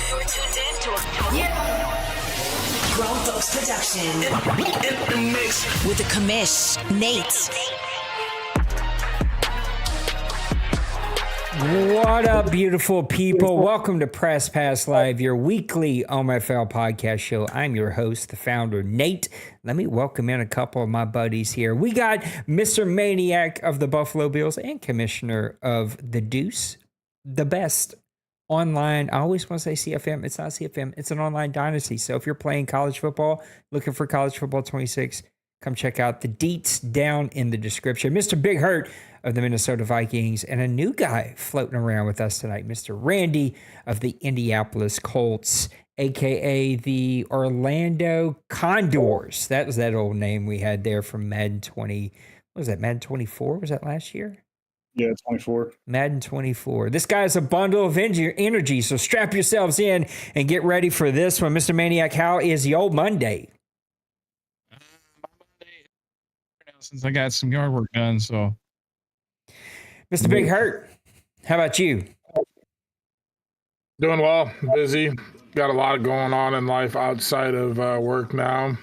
You're tuned in to Grown Folks Production. In the mix. With the commish, Nate. What up, beautiful people? Welcome to Press Pass Live, your weekly OMFL podcast show. I'm your host, the founder, Nate. Let me welcome in a couple of my buddies here. We got Mr. Maniac of the Buffalo Bills and Commissioner of the Deuce, the best online. I always want to say CFM. It's not CFM. It's an online dynasty. So if you're playing college football, looking for College Football 26, come check out the deets down in the description. Mr. Big Hurt of the Minnesota Vikings, and a new guy floating around with us tonight, Mr. Randy of the Indianapolis Colts, a.k.a. the Orlando Condors. That was that old name we had there from Madden 20. What was that, Madden 24? Was that last year? Yeah, 24. Madden 24. This guy's a bundle of energy, so strap yourselves in and get ready for this one. Mr. Maniac, how is the old Monday? Since I got some yard work done, so. Mr. Big Hurt, how about you? Doing well, busy. Got a lot going on in life outside of work now.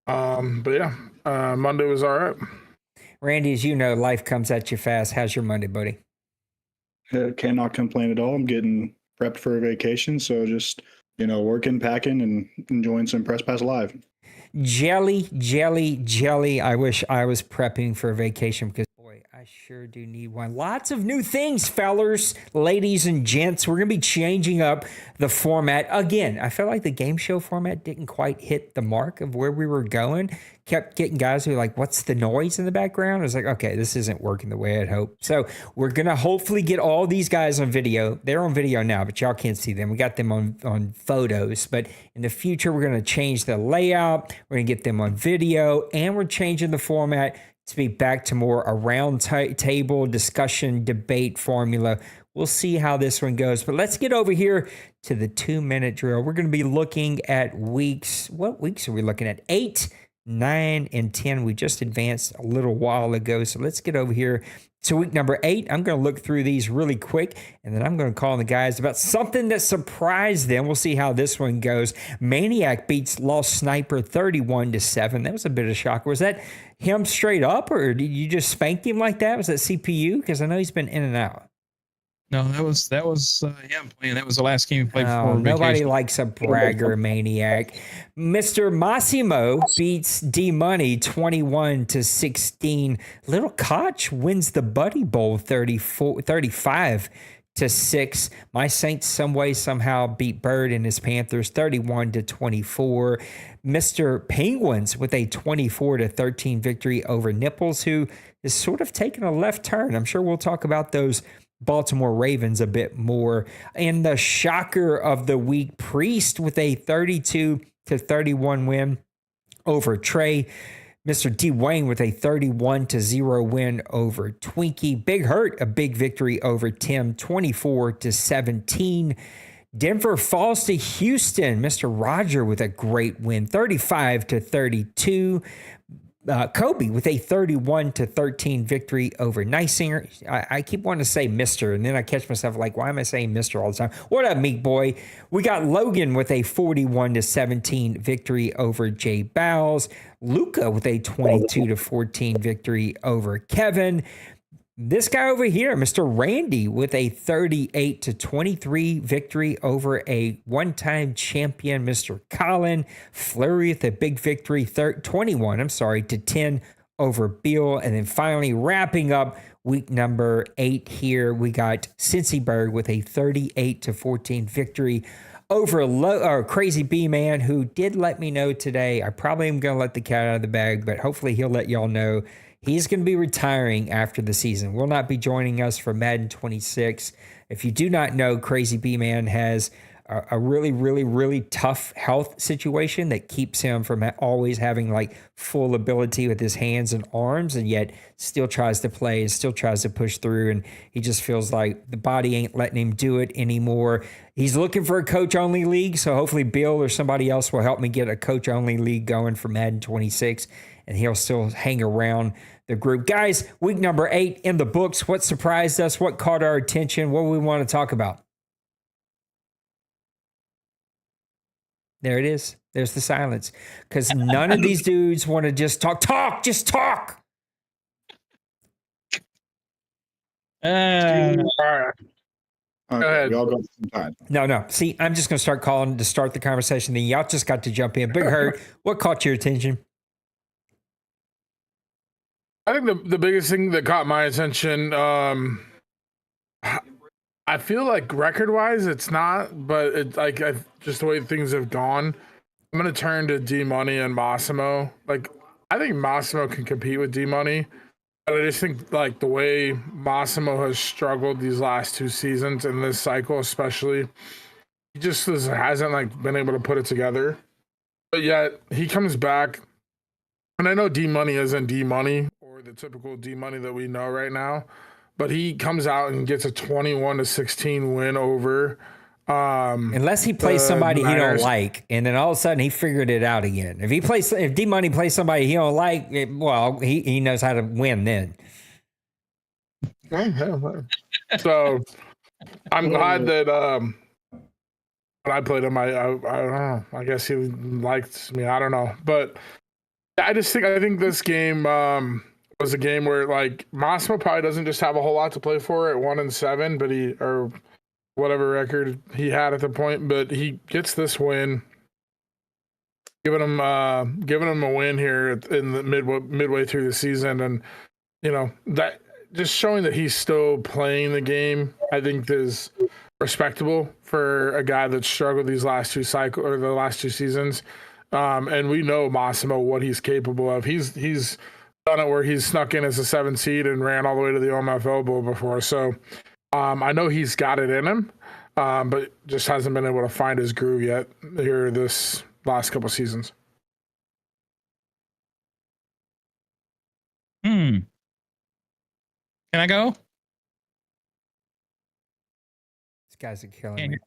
But yeah, Monday was all right. Randy, as you know, life comes at you fast. How's your Monday, buddy? Cannot complain at all. I'm getting prepped for a vacation, so just, working, packing, and enjoying some Press Pass Live. Jelly. I wish I was prepping for a vacation because, boy, I sure do need one. Lots of new things, fellers, ladies, and gents. We're going to be changing up the format. Again, I felt like the game show format didn't quite hit the mark of where we were going. Kept getting guys who were like, what's the noise in the background? I was like, okay, this isn't working the way I'd hoped. So we're going to hopefully get all these guys on video. They're on video now, but y'all can't see them. We got them on photos. But in the future, we're going to change the layout. We're going to get them on video. And we're changing the format to be back to more a round table discussion, debate formula. We'll see how this one goes. But let's get over here to the 2-minute drill. We're going to be looking at weeks. What weeks are we looking at? 8, 9, and 10. We just advanced a little while ago. So let's get over here to week number 8. I'm going to look through these really quick, and then I'm going to call on the guys about something that surprised them. We'll see how this one goes. Maniac beats Lost Sniper 31-7. That was a bit of a shocker. Was that him straight up, or did you just spank him like that? Was that CPU? Because I know he's been in and out. No, that was him playing. That was the last game he played before vacation. Nobody likes a bragger, Maniac. Mr. Massimo beats D-Money 21-16. Little Koch wins the Buddy Bowl 35-6. My Saints some way somehow beat Bird and his Panthers 31-24. Mr. Penguins with a 24-13 victory over Nipples, who is sort of taking a left turn. I'm sure we'll talk about those Baltimore Ravens a bit more. And the shocker of the week, Priest with a 32-31 win over Trey. Mr. D. Wayne with a 31-0 win over Twinkie. Big Hurt, a big victory over Tim, 24-17. Denver falls to Houston. Mr. Roger with a great win, 35-32. Kobe with a 31-13 victory over Nysinger. I keep wanting to say Mr., and then I catch myself like, why am I saying Mr. all the time? What up, Meek Boy? We got Logan with a 41-17 victory over Jay Bowles. Luca with a 22-14 victory over Kevin. This guy over here, Mr. Randy, with a 38-23 victory over a one-time champion, Mr. Colin. Flurry with a big victory, 10 over Bill. And then finally wrapping up week number 8 here, we got Cincyberg with a 38-14 victory over Crazy B-Man, who did let me know today. I probably am going to let the cat out of the bag, but hopefully he'll let y'all know he's going to be retiring after the season. Will not be joining us for Madden 26. If you do not know, Crazy B-Man has a really, really, really tough health situation that keeps him from always having like full ability with his hands and arms, and yet still tries to play and still tries to push through. And he just feels like the body ain't letting him do it anymore. He's looking for a coach-only league, so hopefully Bill or somebody else will help me get a coach-only league going for Madden 26, and he'll still hang around the group. Guys, week number 8 in the books. What surprised us? What caught our attention? What do we want to talk about? There it is. There's the silence. Because none of these dudes want to just talk. Just talk. All right. Okay, Go ahead. we all got some time. No. See, I'm just going to start calling to start the conversation. Then y'all just got to jump in. Big Hurt, what caught your attention? I think the biggest thing that caught my attention, I feel like record-wise it's not, but it's like just the way things have gone. I'm gonna turn to D Money and Massimo. Like, I think Massimo can compete with D Money, but I just think like the way Massimo has struggled these last 2 seasons in this cycle, especially, he just hasn't like been able to put it together. But yet he comes back, and I know D Money isn't D Money or the typical D Money that we know right now, but he comes out and gets a 21-16 win over. Unless he plays somebody he don't like, and then all of a sudden he figured it out again. If D Money plays somebody he don't like, well, he knows how to win then. So I'm glad that when I played him, I don't know. I guess he liked me. I don't know, but I think this game was a game where like Massimo probably doesn't just have a whole lot to play for at 1-7, but or whatever record he had at the point, but he gets this win, giving him a win here in the midway through the season, and that just showing that he's still playing the game, I think is respectable for a guy that struggled these last 2 seasons. And we know Massimo what he's capable of. He's done it where he's snuck in as a 7 seed and ran all the way to the OMFL Bowl before. So I know he's got it in him, but just hasn't been able to find his groove yet here this last couple seasons. Can I go? These guys are killing me.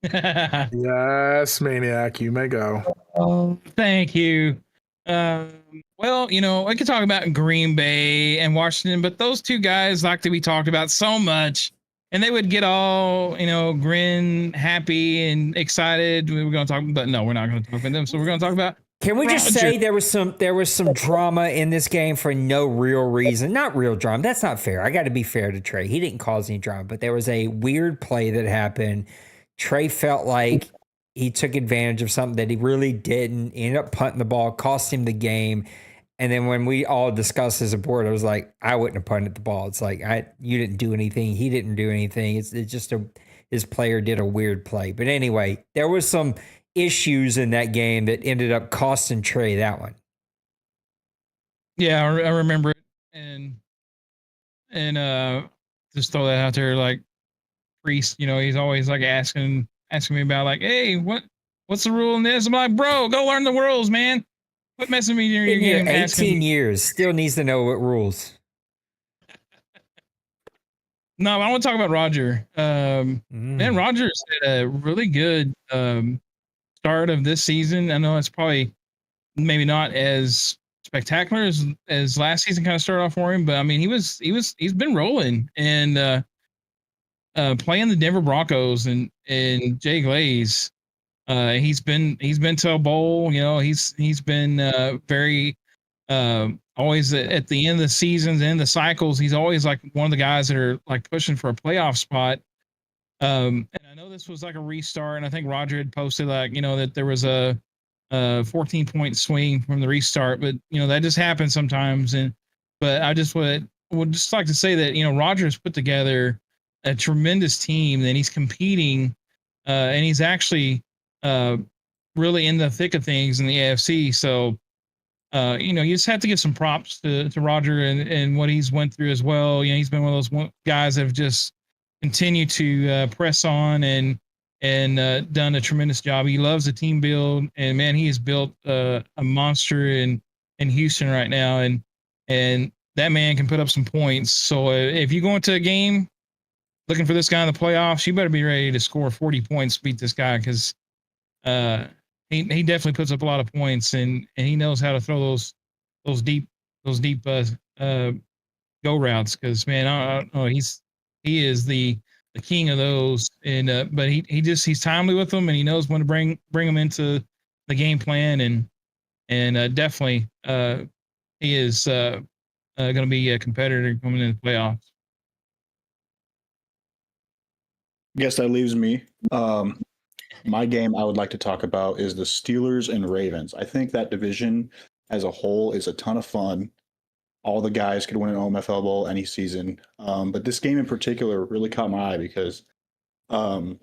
Yes, Maniac, you may go. Oh, thank you. Well, I could talk about Green Bay and Washington, but those 2 guys like to be talked about so much, and they would get all, grin, happy, and excited. We were going to talk, but no, we're not going to talk about them. So we're going to talk about. Can we just say there was some drama in this game for no real reason? Not real drama. That's not fair. I got to be fair to Trey. He didn't cause any drama, but there was a weird play that happened. Trey felt like he took advantage of something that he really didn't. He ended up punting the ball, cost him the game. And then when we all discussed as a board, I was like, I wouldn't have punted the ball. It's like, you didn't do anything. He didn't do anything. It's just his player did a weird play. But anyway, there was some issues in that game that ended up costing Trey that one. Yeah, I remember it. And just throw that out there, like, Priest, he's always like asking me about like, hey, what's the rule in this? I'm like, bro, go learn the rules, man. Quit messing with me during your game. 18 years, still needs to know what rules. No, I want to talk about Roger. Man, Roger's had a really good start of this season. I know it's probably maybe not as spectacular as last season kind of started off for him, but I mean he's been rolling and playing the Denver Broncos and Jay Glaze. He's been to a bowl. He's been very always at the end of the seasons and the cycles. He's always like one of the guys that are like pushing for a playoff spot. And I know this was like a restart, and I think Roger had posted like that there was a 14-point swing from the restart, but that just happens sometimes. But I just would just like to say that Roger's put together a tremendous team, and he's competing, and he's actually really in the thick of things in the AFC. So you just have to give some props to Roger and what he's went through as well. He's been one of those guys that have just continued to press on and done a tremendous job. He loves the team build, and man, he has built a monster in Houston right now, and that man can put up some points. So if you go into a game looking for this guy in the playoffs, you better be ready to score 40 points to beat this guy, because he definitely puts up a lot of points, and he knows how to throw those deep go routes. Because man, I don't know, he is the the king of those. And but he's timely with them, and he knows when to bring them into the game plan, and definitely he is going to be a competitor coming in the playoffs. I guess that leaves me. My game I would like to talk about is the Steelers and Ravens. I think that division as a whole is a ton of fun. All the guys could win an OMFL Bowl any season. But this game in particular really caught my eye because the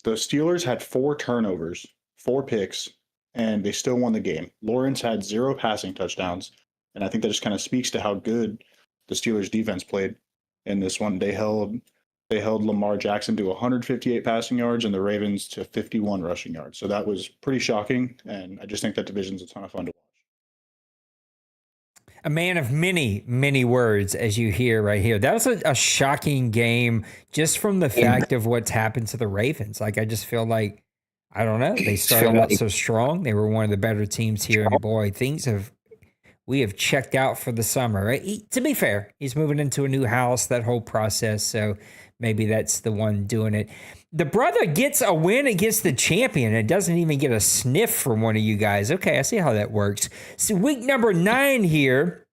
Steelers had 4 turnovers, 4 picks, and they still won the game. Lawrence had 0 passing touchdowns, and I think that just kind of speaks to how good the Steelers defense played in this one. They held Lamar Jackson to 158 passing yards and the Ravens to 51 rushing yards. So that was pretty shocking, and I just think that division's a ton of fun to watch. A man of many, many words, as you hear right here. That was a shocking game just from the fact of what's happened to the Ravens. Like, I just feel like, I don't know, they started out so strong. They were one of the better teams here, and boy, we have checked out for the summer. Right? To be fair, he's moving into a new house, that whole process, so maybe that's the one doing it. The brother gets a win against the champion and doesn't even get a sniff from one of you guys. Okay, I see how that works. So week number 9 here,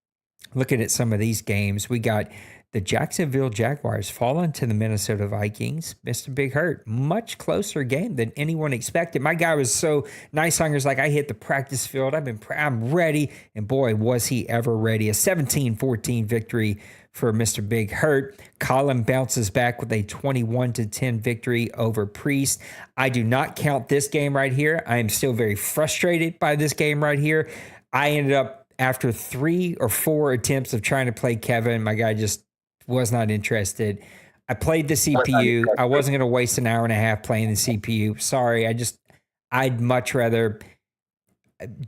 looking at some of these games, we got the Jacksonville Jaguars falling to the Minnesota Vikings. Mr. Big Hurt, much closer game than anyone expected. My guy was so nice on like, I hit the practice field. I'm ready. And boy, was he ever ready. A 17-14 victory for Mr. Big Hurt. Colin bounces back with a 21-10 victory over Priest. I do not count this game right here. I am still very frustrated by this game right here. I ended up, after 3 or 4 attempts of trying to play Kevin, my guy just was not interested. I played the CPU. I wasn't going to waste an hour and a half playing the CPU. Sorry. I'd much rather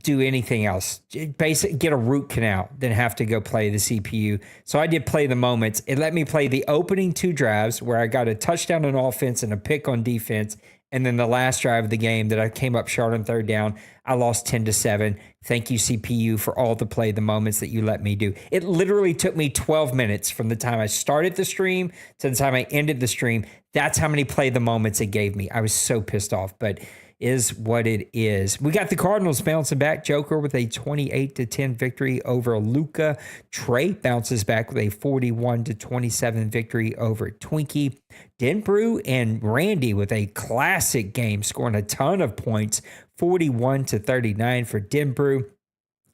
do anything else. Basically, get a root canal than have to go play the CPU. So I did play the moments. It let me play the opening 2 drives where I got a touchdown on offense and a pick on defense. And then the last drive of the game that I came up short on 3rd down, I lost 10-7. Thank you, CPU, for all the play the moments that you let me do. It literally took me 12 minutes from the time I started the stream to the time I ended the stream. That's how many play the moments it gave me. I was so pissed off, but is what it is. We got the Cardinals bouncing back. Joker with a 28-10 victory over Luca. Trey bounces back with a 41-27 victory over Twinkie. Denbrew and Randy with a classic game, scoring a ton of points. 41-39 for Denbrew.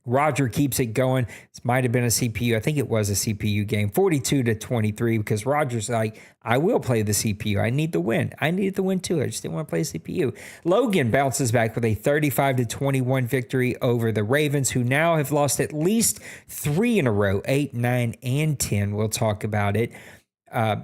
Roger keeps it going. This might have been a CPU. I think it was a CPU game. 42-23 because Roger's like, I will play the CPU. I need the win. I needed the win too. I just didn't want to play CPU. Logan bounces back with a 35-21 victory over the Ravens, who now have lost at least 3 in a row, 8, 9, and 10. We'll talk about it.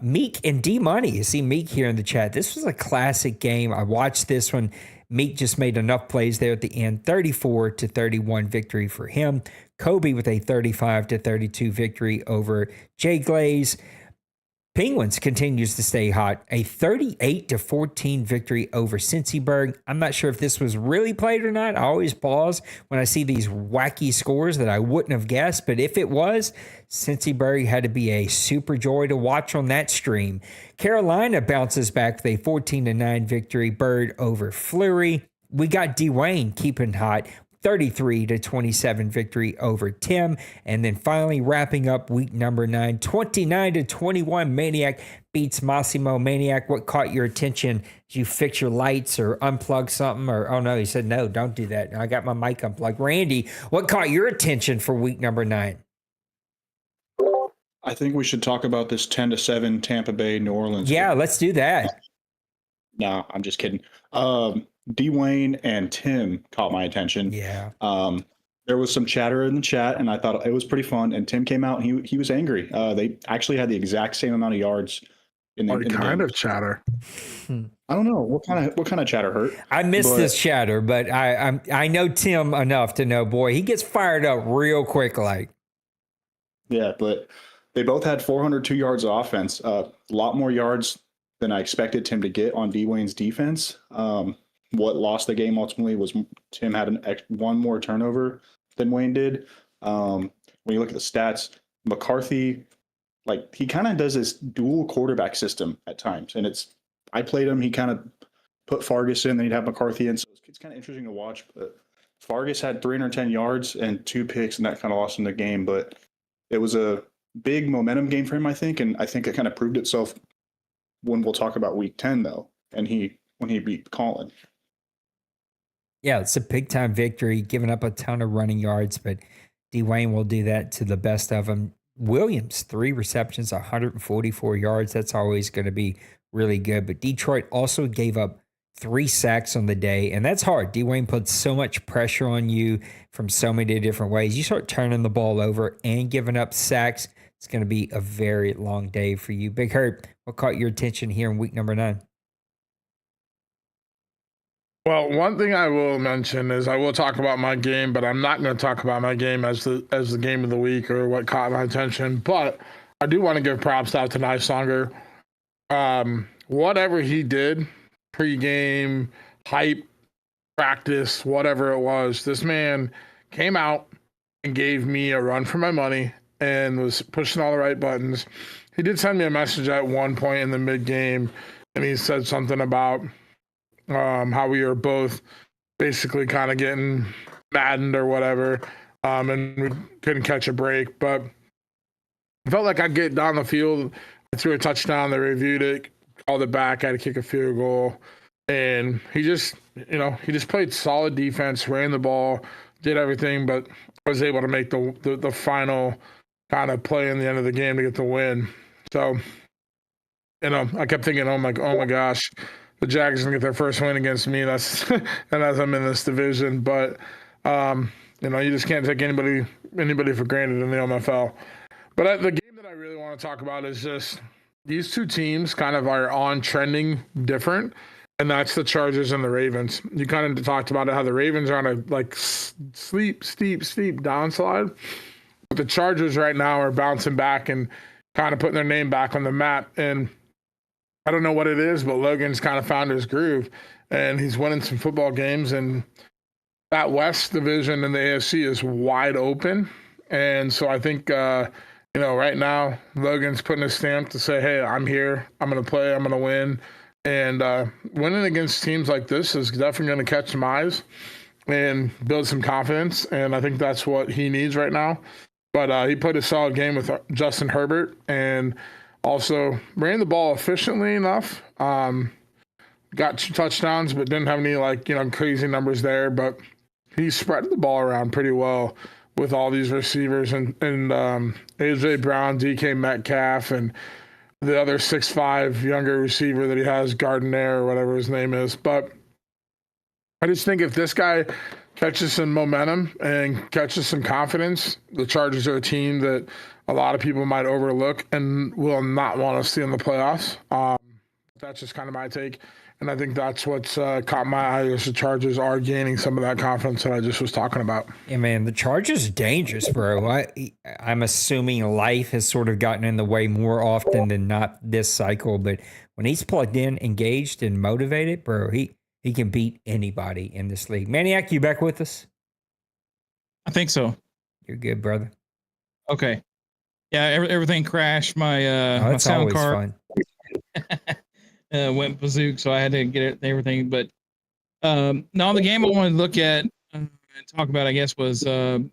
Meek and D-Money. You see Meek here in the chat. This was a classic game. I watched this one. Meek just made enough plays there at the end. 34-31 victory for him. Kobe with a 35-32 victory over Jay Glaze. Penguins continues to stay hot. A 38-14 victory over Cincyberg. I'm not sure if this was really played or not. I always pause when I see these wacky scores that I wouldn't have guessed. But if it was, Cincyberg had to be a super joy to watch on that stream. Carolina bounces back with a 14-9 victory. Bird over Fleury. We got Dwayne keeping hot. 33-27 victory over Tim. And then finally wrapping up week number 9, 29-21 Maniac beats Massimo. Maniac, what caught your attention? Did you fix your lights or unplug something? Or, oh no, he said, no, don't do that. I got my mic unplugged. Randy, what caught your attention for week number 9? I think we should talk about this 10-7 Tampa Bay New Orleans. Yeah, let's do that. No, I'm just kidding. Dwayne and Tim caught my attention. Yeah. There was some chatter in the chat, and I thought it was pretty fun. And Tim came out, and he was angry. They actually had the exact same amount of yards. What kind of chatter? I don't know what kind of chatter hurt. I missed this chatter, but I know Tim enough to know, boy, he gets fired up real quick. Like, yeah, but they both had 402 yards of offense, a lot more yards than I expected Tim to get on Dwayne's defense. What lost the game ultimately was Tim had one more turnover than Wayne did. When you look at the stats, McCarthy like he kind of does this dual quarterback system at times, and I played him. He kind of put Fargus in, then he'd have McCarthy in, so it's kind of interesting to watch. But Fargus had 310 yards and 2 picks, and that kind of lost him the game. But it was a big momentum game for him, I think, and I think it kind of proved itself when we'll talk about Week 10 though, and when he beat Colin. Yeah, it's a big time victory, giving up a ton of running yards, but Dwayne will do that to the best of them. Williams, 3 receptions, 144 yards. That's always going to be really good. But Detroit also gave up 3 sacks on the day, and that's hard. Dwayne puts so much pressure on you from so many different ways. You start turning the ball over and giving up sacks, it's going to be a very long day for you. Big Herb, what caught your attention here in week number 9? Well, one thing I will mention is I will talk about my game, but I'm not going to talk about my game as the game of the week or what caught my attention. But I do want to give props out to Nysonger. Whatever he did, pregame, hype, practice, whatever it was, this man came out and gave me a run for my money and was pushing all the right buttons. He did send me a message at one point in the mid-game, and he said something about how we were both basically kind of getting maddened or whatever, and we couldn't catch a break. But I felt like I'd get down the field. I threw a touchdown. They reviewed it, called it back. I had to kick a field goal. And he just played solid defense, ran the ball, did everything, but was able to make the final kind of play in the end of the game to get the win. So, I kept thinking, oh my gosh, the Jags are gonna get their first win against me. That's and as I'm in this division, but you just can't take anybody for granted in the OMFL. But the game that I really want to talk about is just these two teams kind of are on trending different, and that's the Chargers and the Ravens. You kind of talked about it, how the Ravens are on a steep downslide, but the Chargers right now are bouncing back and kind of putting their name back on the map. And I don't know what it is, but Logan's kind of found his groove, and he's winning some football games. And that West division in the AFC is wide open. And so I think, right now, Logan's putting a stamp to say, hey, I'm here. I'm going to play. I'm going to win. And winning against teams like this is definitely going to catch some eyes and build some confidence. And I think that's what he needs right now. But he played a solid game with Justin Herbert and also ran the ball efficiently enough. Got 2 touchdowns, but didn't have any crazy numbers there. But he spread the ball around pretty well with all these receivers and AJ Brown, DK Metcalf, and the other 6'5" younger receiver that he has, Gardner or whatever his name is. But I just think if this guy catches some momentum and catches some confidence, the Chargers are a team that a lot of people might overlook and will not want to see in the playoffs. That's just kind of my take. And I think that's what's caught my eye is the Chargers are gaining some of that confidence that I just was talking about. Yeah, man, the Chargers are dangerous, bro. I'm assuming life has sort of gotten in the way more often than not this cycle. But when he's plugged in, engaged, and motivated, bro, he can beat anybody in this league. Maniac, you back with us? I think so. You're good, brother. Okay. Yeah, everything crashed. My sound card went bazooka, so I had to get it and everything. But no, the game I wanted to look at and talk about, I guess, was the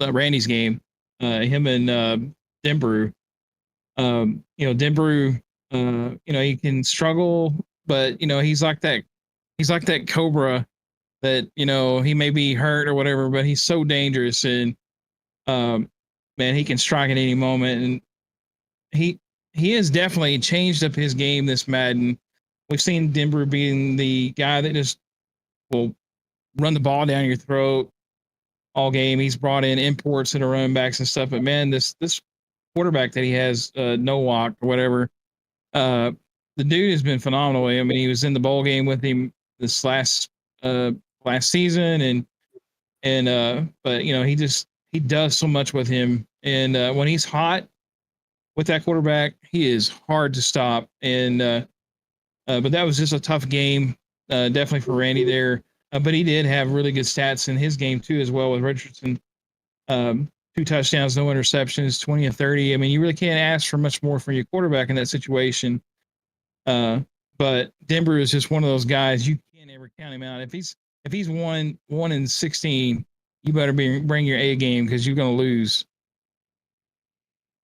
Randy's game. Him and Denbrew. Denbrew. He can struggle, but he's like that. He's like that cobra that he may be hurt or whatever, but he's so dangerous and man, he can strike at any moment, and he has definitely changed up his game this Madden. We've seen Denver being the guy that just will run the ball down your throat all game. He's brought in imports and running backs and stuff, but man, this quarterback that he has, Nowak or whatever, the dude has been phenomenal. I mean, he was in the bowl game with him this last season, but he does so much with him, and when he's hot with that quarterback, he is hard to stop. And but that was just a tough game, definitely for Randy there. But he did have really good stats in his game too, as well, with Richardson 2 touchdowns, no interceptions, 20 and 30. I mean, you really can't ask for much more from your quarterback in that situation. But Denver is just one of those guys you can't ever count him out. If he's 1-16, you better bring your A game because you're going to lose.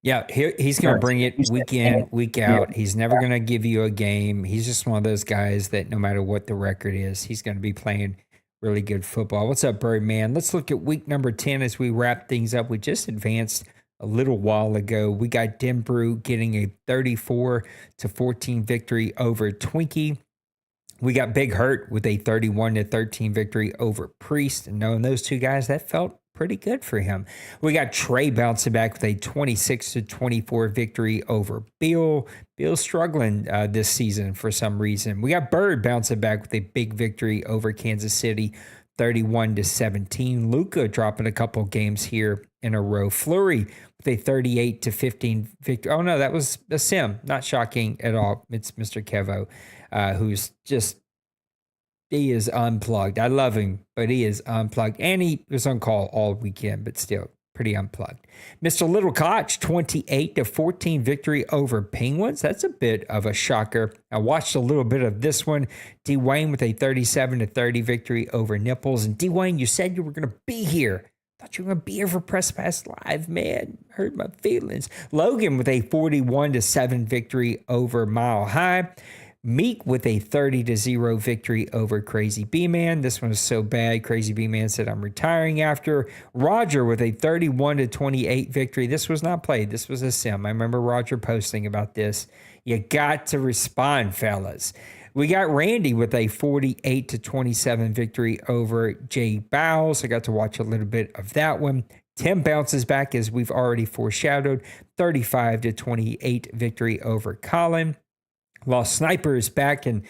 Yeah, he's going to bring it week in, week out. He's never going to give you a game. He's just one of those guys that no matter what the record is, he's going to be playing really good football. What's up, Birdman? Let's look at week number 10 as we wrap things up. We just advanced a little while ago. We got Denver getting a 34-14 victory over Twinkie. We got Big Hurt with a 31-13 victory over Priest. And knowing those two guys, that felt pretty good for him. We got Trey bouncing back with a 26-24 victory over Bill. Bill's struggling this season for some reason. We got Bird bouncing back with a big victory over Kansas City, 31-17. Luka dropping a couple games here in a row. Fleury with a 38-15 victory. Oh no, that was a sim. Not shocking at all. It's Mr. Kevo, who's just, he is unplugged. I love him, but he is unplugged. And he was on call all weekend, but still pretty unplugged. Mr. Little Koch, 28-14 victory over Penguins. That's a bit of a shocker. I watched a little bit of this one. D-Wayne with a 37-30 victory over Nipples. And D-Wayne, you said you were going to be here. Thought you were going to be here for Press Pass Live, man. Hurt my feelings. Logan with a 41-7 victory over Mile High. Meek with a 30-0 victory over Crazy B-Man. This one was so bad. Crazy B-Man said, I'm retiring after. Roger with a 31-28 victory. This was not played. This was a sim. I remember Roger posting about this. You got to respond, fellas. We got Randy with a 48-27 victory over Jay Bowles. I got to watch a little bit of that one. Tim bounces back, as we've already foreshadowed, 35-28 victory over Colin. Lost Sniper is back in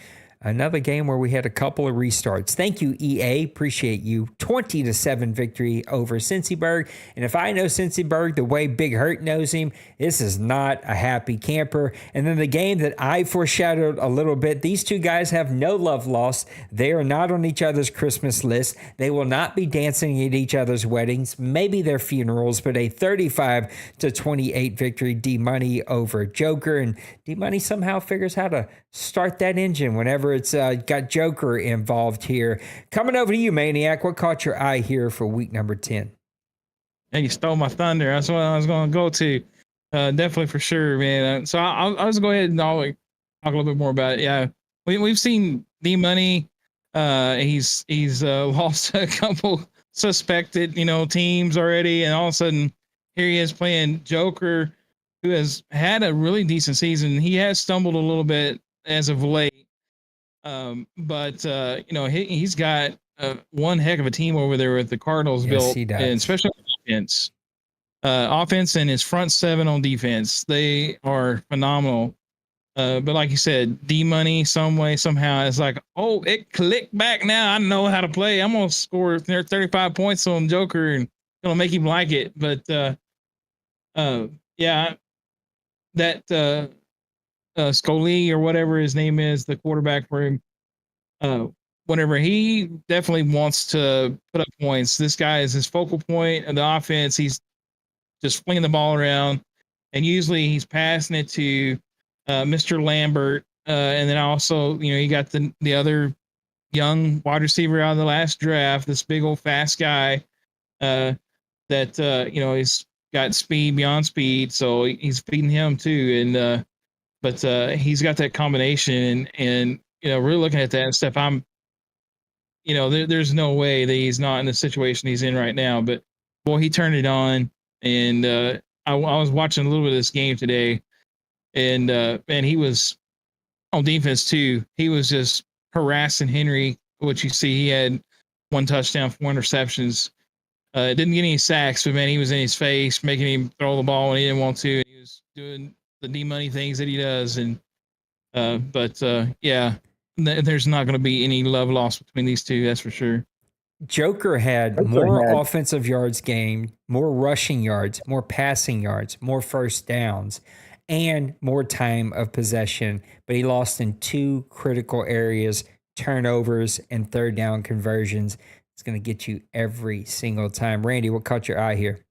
another game where we had a couple of restarts. Thank you, EA. Appreciate you. 20-7 victory over Cincyberg. And if I know Cincyberg the way Big Hurt knows him, this is not a happy camper. And then the game that I foreshadowed a little bit, these two guys have no love lost. They are not on each other's Christmas list. They will not be dancing at each other's weddings, maybe their funerals, but a 35-28 victory, D-Money over Joker. And D-Money somehow figures how to start that engine whenever it's got Joker involved here. Coming over to you, Maniac. What caught your eye here for week number 10? Yeah, you stole my thunder. That's what I was going to go to. Definitely for sure, man. So I'll just go ahead and I'll talk a little bit more about it. Yeah, we've seen D-Money. He's lost a couple suspected, teams already, and all of a sudden here he is playing Joker, who has had a really decent season. He has stumbled a little bit as of late. But he's got one heck of a team over there with the Cardinals built, he does. and especially offense. Offense and his front seven on defense, they are phenomenal. But like you said, D-Money, some way, somehow, it's like, oh, it clicked back now. I know how to play. I'm gonna score 35 points on Joker and gonna make him like it. But yeah, that Scully or whatever his name is, the quarterback for him, whenever he definitely wants to put up points, this guy is his focal point of the offense. He's just flinging the ball around, and usually he's passing it to Mr. Lambert, and then also, you got the other young wide receiver out of the last draft, this big old fast guy that he's got speed beyond speed, so he's feeding him too, and but he's got that combination, and really looking at that stuff, I'm, there's no way that he's not in the situation he's in right now. But boy, he turned it on, and I was watching a little bit of this game today, and he was on defense too. He was just harassing Henry. What you see, he had 1 touchdown, 4 interceptions. Didn't get any sacks, but man, he was in his face, making him throw the ball when he didn't want to. And he was doing the D-Money things that he does, and yeah, there's not going to be any love lost between these two, that's for sure. Joker had more offensive yards gained, more rushing yards, more passing yards, more first downs, and more time of possession, but he lost in 2 critical areas: turnovers and third down conversions. It's going to get you every single time. Randy, what caught your eye here?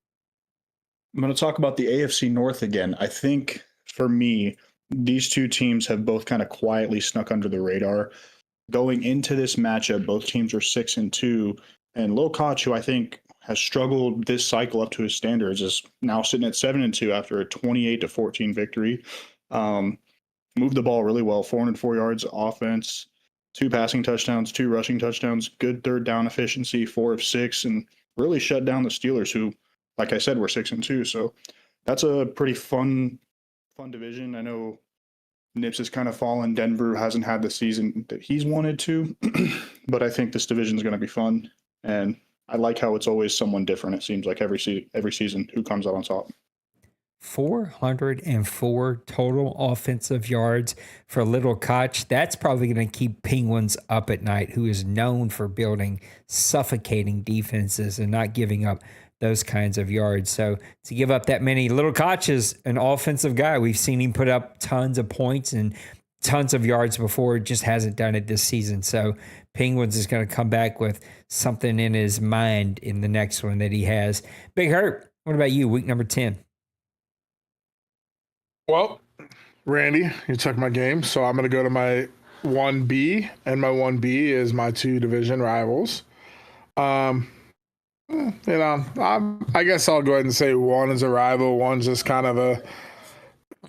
I'm going to talk about the AFC North again. I think for me, these two teams have both kind of quietly snuck under the radar. Going into this matchup, both teams are 6-2, and Lokach, who I think has struggled this cycle up to his standards, is now sitting at 7-2 after a 28-14 victory. Moved the ball really well, 404 yards offense, 2 passing touchdowns, 2 rushing touchdowns, good third down efficiency, 4 of 6, and really shut down the Steelers, who, like I said, were 6-2. So that's a pretty fun division. I know Nips has kind of fallen. Denver hasn't had the season that he's wanted to, but I think this division is going to be fun. And I like how it's always someone different. It seems like every season who comes out on top. 404 total offensive yards for Little Koch. That's probably going to keep Penguins up at night, who is known for building suffocating defenses and not giving up those kinds of yards. So to give up that many, Little Koch is an offensive guy. We've seen him put up tons of points and tons of yards before, just hasn't done it this season. So Penguins is going to come back with something in his mind in the next one that he has. Big Hurt, what about you, week number 10? Well, Randy, you took my game, so I'm going to go to my 1B, and my 1B is my 2 division rivals. I guess I'll go ahead and say one is a rival, one's just kind of a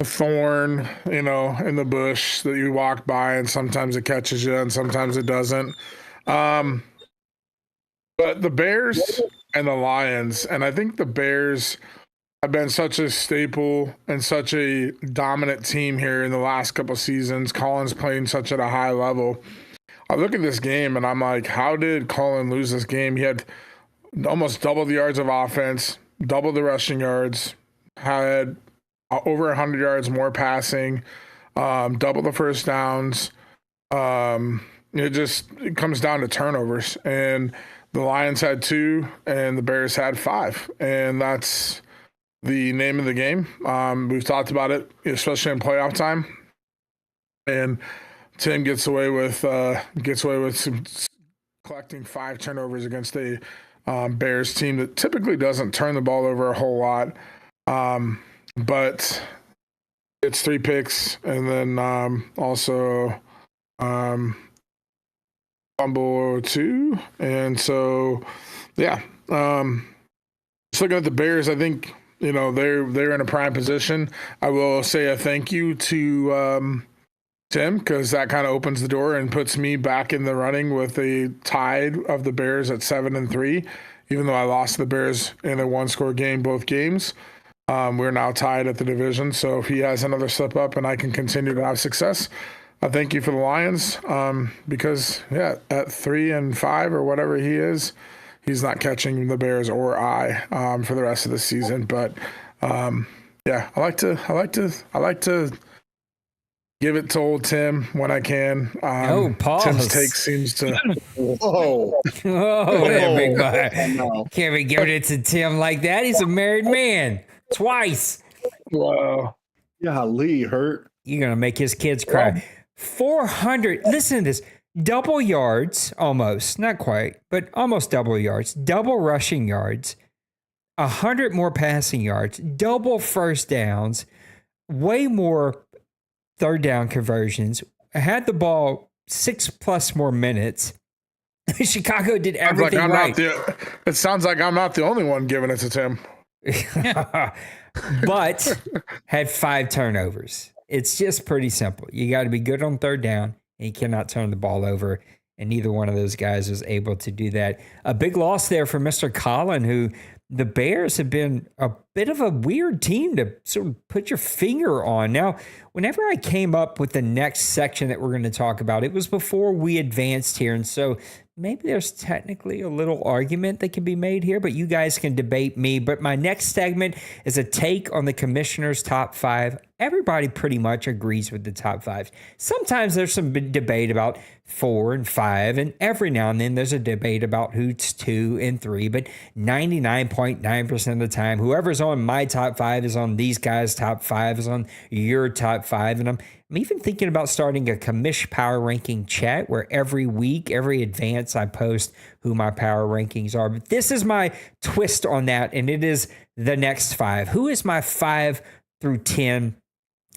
thorn, in the bush that you walk by, and sometimes it catches you and sometimes it doesn't. But the Bears and the Lions, and I think the Bears have been such a staple and such a dominant team here in the last couple seasons. Colin's playing such at a high level. I look at this game and I'm like, how did Colin lose this game? He had almost double the yards of offense, double the rushing yards, had over 100 yards more passing, double the first downs. It comes down to turnovers. And the Lions had 2 and the Bears had 5. And that's the name of the game. We've talked about it, especially in playoff time. And Tim gets away with some collecting 5 turnovers against a Bears team that typically doesn't turn the ball over a whole lot. But it's 3 picks, and then also fumble 2. And so, yeah. Just looking at the Bears, I think they're in a prime position. I will say a thank you to Tim, because that kind of opens the door and puts me back in the running with a tied of the Bears at 7-3. Even though I lost the Bears in a 1-score game both games, we're now tied at the division. So if he has another slip up and I can continue to have success, I thank you for the Lions, because at 3-5 or whatever he is, he's not catching the Bears or I for the rest of the season. But I like to give it to old Tim when I can. Pause. Tim's take seems to. Whoa. That big boy. No. Can't be giving it to Tim like that. He's a married man. Twice. Wow. Yeah, Lee hurt. You're going to make his kids cry. 400. Listen to this. Double yards, almost. Not quite, but almost double yards. Double rushing yards. 100 more passing yards. Double first downs. Way more third down conversions. Had the ball 6+ more minutes. Chicago did everything right. It sounds like I'm not the only one giving it to Tim. But had 5 turnovers. It's just pretty simple. You got to be good on third down, and you cannot turn the ball over. And neither one of those guys was able to do that. A big loss there for Mr. Colin, who the Bears have been a bit of a weird team to sort of put your finger on. Now, whenever I came up with the next section that we're going to talk about, it was before we advanced here. And so maybe there's technically a little argument that can be made here, but you guys can debate me. But my next segment is a take on the commissioner's top 5 everybody pretty much agrees with the top 5. Sometimes there's some debate about 4 and 5, and every now and then there's a debate about who's 2 and 3, but 99.9% of the time, whoever's on my top 5 is on these guys' top 5, is on your top 5, and I'm even thinking about starting a commish power ranking chat where every week, every advance, I post who my power rankings are. But this is my twist on that, and it is the next 5. Who is my 5 through 10?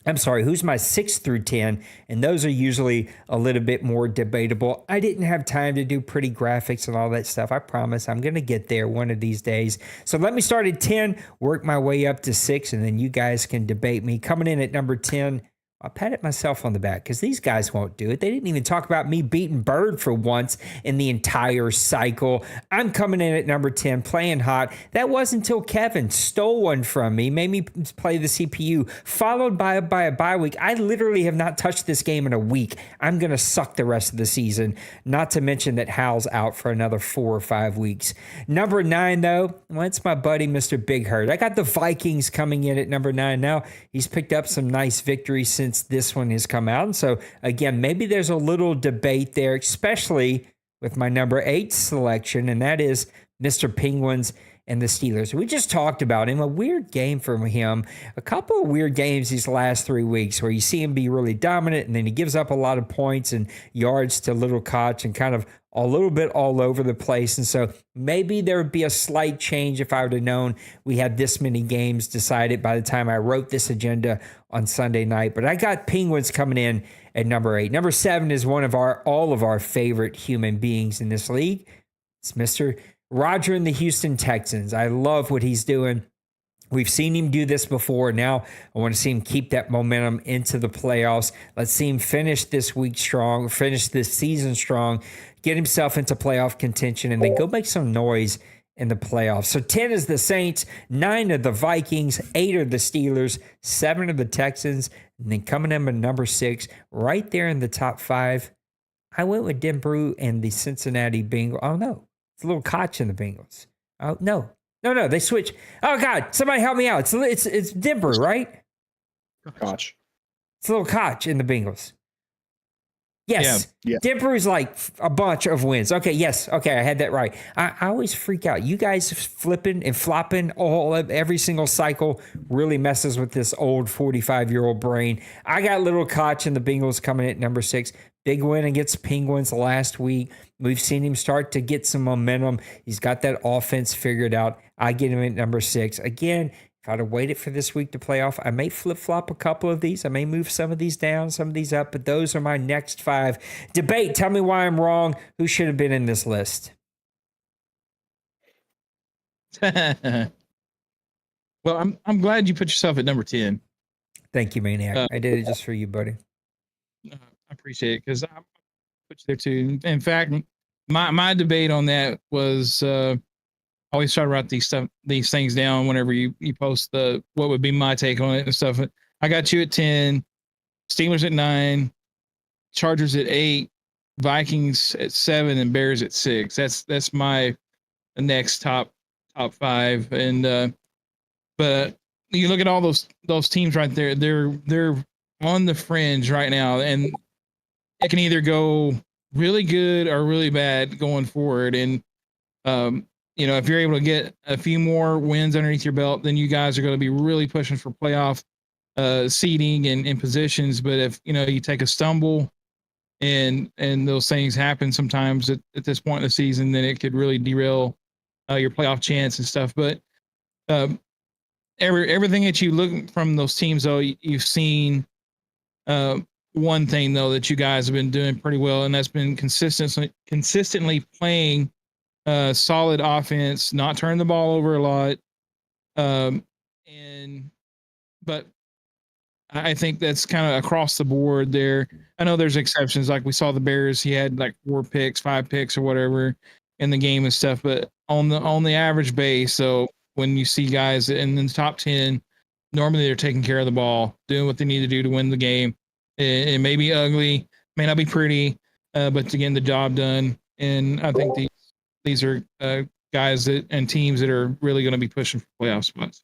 I'm sorry, who's my 6 through 10? And those are usually a little bit more debatable. I didn't have time to do pretty graphics and all that stuff. I promise I'm going to get there one of these days. So let me start at 10, work my way up to 6, and then you guys can debate me. Coming in at number 10, I patted myself on the back because these guys won't do it. They didn't even talk about me beating Bird for once in the entire cycle. I'm coming in at number 10, playing hot. That wasn't until Kevin stole one from me, made me play the CPU, followed by a bye week. I literally have not touched this game in a week. I'm going to suck the rest of the season, not to mention that Hal's out for another 4 or 5 weeks. Number 9, though, well, it's my buddy, Mr. Big Hurt. I got the Vikings coming in at number 9 now. He's picked up some nice victories since this one has come out. And so, again, maybe there's a little debate there, especially with my number 8 selection, and that is Mr. Penguins and the Steelers. We just talked about him. A weird game from him. A couple of weird games these last 3 weeks where you see him be really dominant, and then he gives up a lot of points and yards to Little Koch and kind of a little bit all over the place. And so maybe there would be a slight change if I would have known we had this many games decided by the time I wrote this agenda on Sunday night. But I got Penguins coming in at number 8. Number 7 is one of all of our favorite human beings in this league. It's Mr. Roger and the Houston Texans. I love what he's doing. We've seen him do this before. Now I want to see him keep that momentum into the playoffs. Let's see him finish this week strong, finish this season strong, get himself into playoff contention, and then go make some noise in the playoffs. So 10 is the Saints, 9 are the Vikings, 8 are the Steelers, 7 are the Texans, and then coming in at number 6, right there in the top 5, I went with Denver and the Cincinnati Bengals. Oh, no. It's a Little Koch in the Bengals. Oh, no. No, they switch. Oh, God, somebody help me out. It's Denver, right? Koch. It's a Little Koch in the Bengals. Yes. Yeah. Denver's like a bunch of wins. Okay, yes. Okay, I had that right. I always freak out. You guys flipping and flopping every single cycle really messes with this old 45-year-old brain. I got Little Koch and the Bengals coming at number 6. Big win against Penguins last week. We've seen him start to get some momentum. He's got that offense figured out. I get him at number 6. Again, if I'd have waited for this week to play off, I may flip-flop a couple of these. I may move some of these down, some of these up, but those are my next 5. Debate, tell me why I'm wrong. Who should have been in this list? Well, I'm glad you put yourself at number 10. Thank you, Maniac. I did it just for you, buddy. I appreciate it because I put you there too. In fact, my debate on that was always try to write these things down whenever you post what would be my take on it and stuff. I got you at 10, Steelers at 9, Chargers at 8, Vikings at 7, and Bears at 6. That's my next top 5. And but you look at all those teams right there, they're on the fringe right now, and it can either go really good or really bad going forward. And if you're able to get a few more wins underneath your belt, then you guys are going to be really pushing for playoff seeding and positions. But if you take a stumble and those things happen sometimes at this point in the season, then it could really derail your playoff chance and stuff. But everything that you look from those teams, though, you've seen one thing though that you guys have been doing pretty well, and that's been consistently playing solid offense, not turning the ball over a lot. But I think that's kind of across the board there. I know there's exceptions, like we saw the Bears. He had like 4 picks, 5 picks or whatever in the game and stuff, but on the average base. So when you see guys in the top 10, normally they're taking care of the ball, doing what they need to do to win the game. It may be ugly, may not be pretty, but to get the job done. And I think these are guys and teams that are really going to be pushing for playoff spots.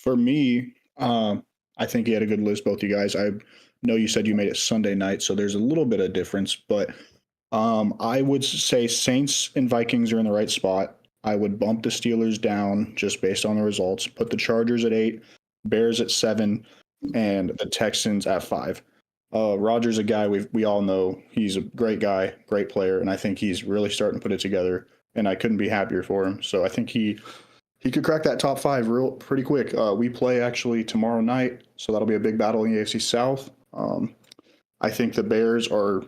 For me, I think he had a good list, both you guys. I know you said you made it Sunday night, so there's a little bit of difference, but I would say Saints and Vikings are in the right spot. I would bump the Steelers down just based on the results, put the Chargers at 8, Bears at 7, and the Texans at 5. Rodgers, a guy we all know. He's a great guy, great player, and I think he's really starting to put it together. And I couldn't be happier for him. So I think he could crack that top 5 pretty quick. We play actually tomorrow night, so that'll be a big battle in the AFC South. I think the Bears are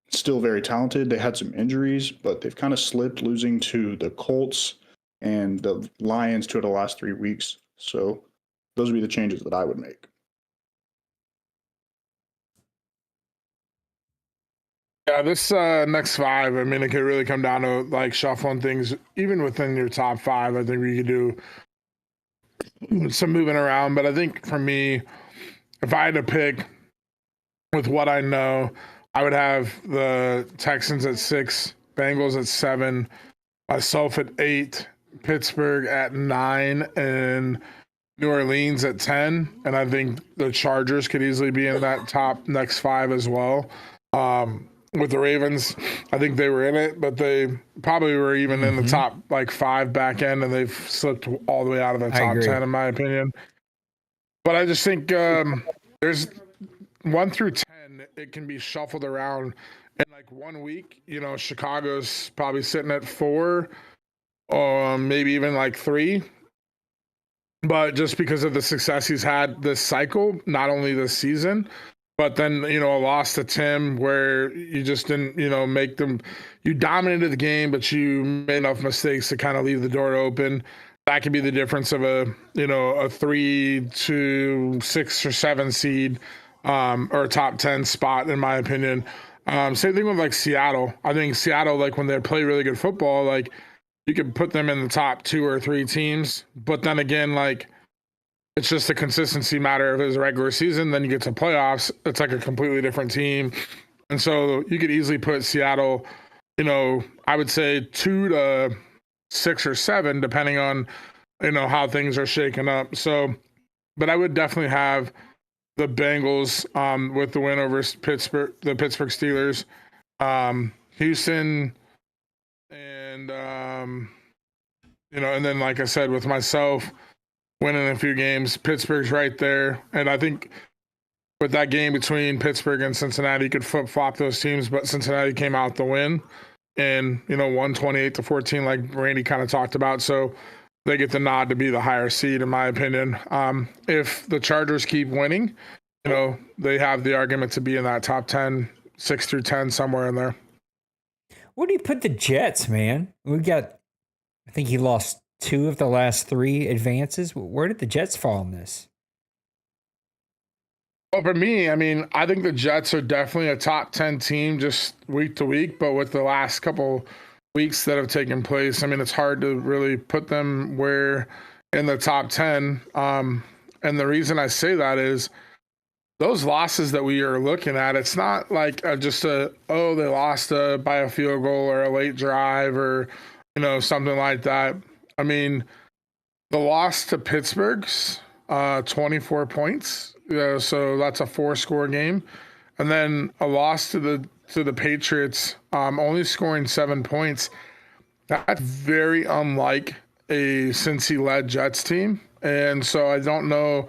still very talented. They had some injuries, but they've kind of slipped, losing to the Colts and the Lions 2 of the last 3 weeks. So those would be the changes that I would make. Yeah, this next 5, I mean, it could really come down to like shuffling things, even within your top 5. I think we could do some moving around, but I think for me, if I had to pick with what I know, I would have the Texans at 6, Bengals at 7, myself at 8, Pittsburgh at 9, and New Orleans at 10. And I think the Chargers could easily be in that top next 5 as well. With the Ravens, I think they were in it, but they probably were even in the top like 5 back end, and they've slipped all the way out of the top 10, in my opinion. But I just think there's 1 through 10, it can be shuffled around in like 1 week. You know, Chicago's probably sitting at 4, maybe even like 3. But just because of the success he's had this cycle, not only this season, but then, you know, a loss to Tim where you just didn't, you know, make them, you dominated the game, but you made enough mistakes to kind of leave the door open. That could be the difference of a 3 to 6 or 7 seed, or a top 10 spot, in my opinion. Same thing with like Seattle. I think Seattle, like when they play really good football, like you could put them in the top 2 or 3 teams, but then again, like, it's just a consistency matter of his regular season. Then you get to playoffs, it's like a completely different team. And so you could easily put Seattle, you know, I would say 2 to 6 or 7, depending on, you know, how things are shaking up. So, but I would definitely have the Bengals with the win over the Pittsburgh Steelers, Houston, and, you know, and then, like I said, with myself, winning a few games. Pittsburgh's right there. And I think with that game between Pittsburgh and Cincinnati, you could flip-flop those teams, but Cincinnati came out the win and, you know, won 28-14, like Randy kind of talked about. So they get the nod to be the higher seed, in my opinion. If the Chargers keep winning, you know, they have the argument to be in that top 10, 6 through 10, somewhere in there. Where do you put the Jets, man? I think he lost 2 of the last 3 advances. Where did the Jets fall in this? Well, for me, I mean, I think the Jets are definitely a top 10 team just week to week, but with the last couple weeks that have taken place, I mean, it's hard to really put them where in the top 10. And the reason I say that is those losses that we are looking at, it's not like they lost by a field goal or a late drive or, you know, something like that. I mean, the loss to Pittsburgh's 24 points, so that's a 4-score game, and then a loss to the Patriots, only scoring 7 points. That's very unlike a Cincy-led Jets team, and so I don't know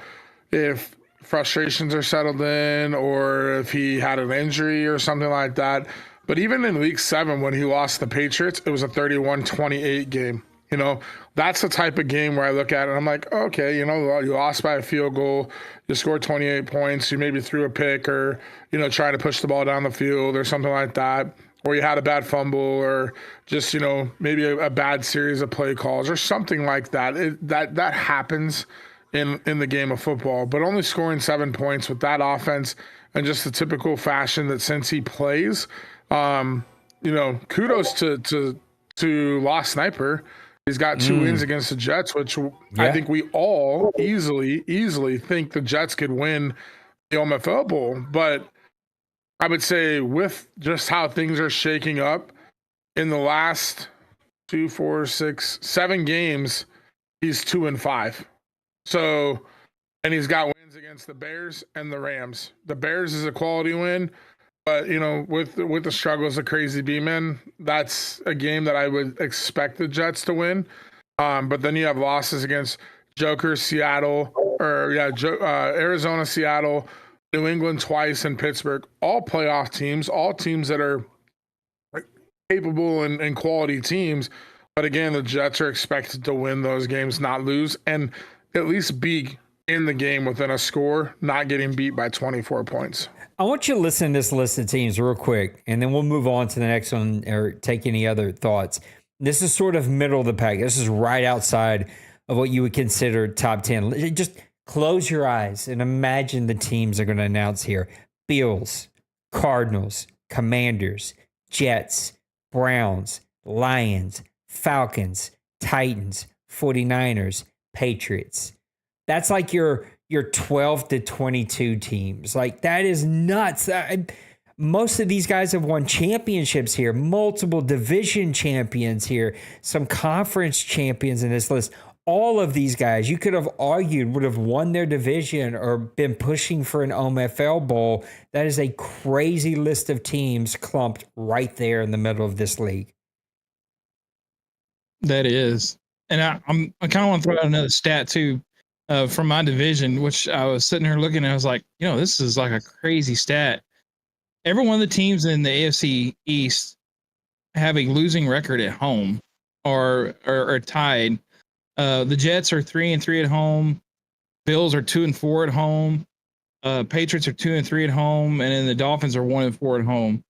if frustrations are settled in or if he had an injury or something like that. But even in Week 7, when he lost the Patriots, it was a 31-28 game. You know, that's the type of game where I look at it and I'm like, okay, you know, you lost by a field goal, you scored 28 points, you maybe threw a pick or, you know, try to push the ball down the field or something like that, or you had a bad fumble or just, you know, maybe a bad series of play calls or something like that. That happens in the game of football, but only scoring 7 points with that offense and just the typical fashion that since he plays, you know, kudos to Lost Sniper. He's got 2 wins against the Jets, which I think we all easily think the Jets could win the OMFL Bowl. But I would say with just how things are shaking up in the last 2, 4, 6, 7 games, he's 2-5. So, and he's got wins against the Bears and the Rams. The Bears is a quality win, but with the struggles of Crazy B-Men, that's a game that I would expect the Jets to win. But then you have losses against Joker, Seattle, Arizona, Seattle, New England twice, and Pittsburgh. All playoff teams, all teams that are capable and quality teams. But again, the Jets are expected to win those games, not lose, and at least be in the game within a score, not getting beat by 24 points. I want you to listen to this list of teams real quick, and then we'll move on to the next one or take any other thoughts. This is sort of middle of the pack. This is right outside of what you would consider top 10. Just close your eyes and imagine the teams they're going to announce here. Bills, Cardinals, Commanders, Jets, Browns, Lions, Falcons, Titans, 49ers, Patriots. That's like your 12 to 22 teams. Like, that is nuts. Most of these guys have won championships here, multiple division champions here, some conference champions in this list. All of these guys, you could have argued, would have won their division or been pushing for an OMFL bowl. That is a crazy list of teams clumped right there in the middle of this league. That is. And I kind of want to throw out another stat too, from my division, which I was sitting here looking and I was like, this is like a crazy stat. Every one of the teams in the AFC East have a losing record at home or tied. The Jets are 3-3 at home. Bills are 2-4 at home. Patriots are 2-3 at home, and then the Dolphins are 1-4 at home.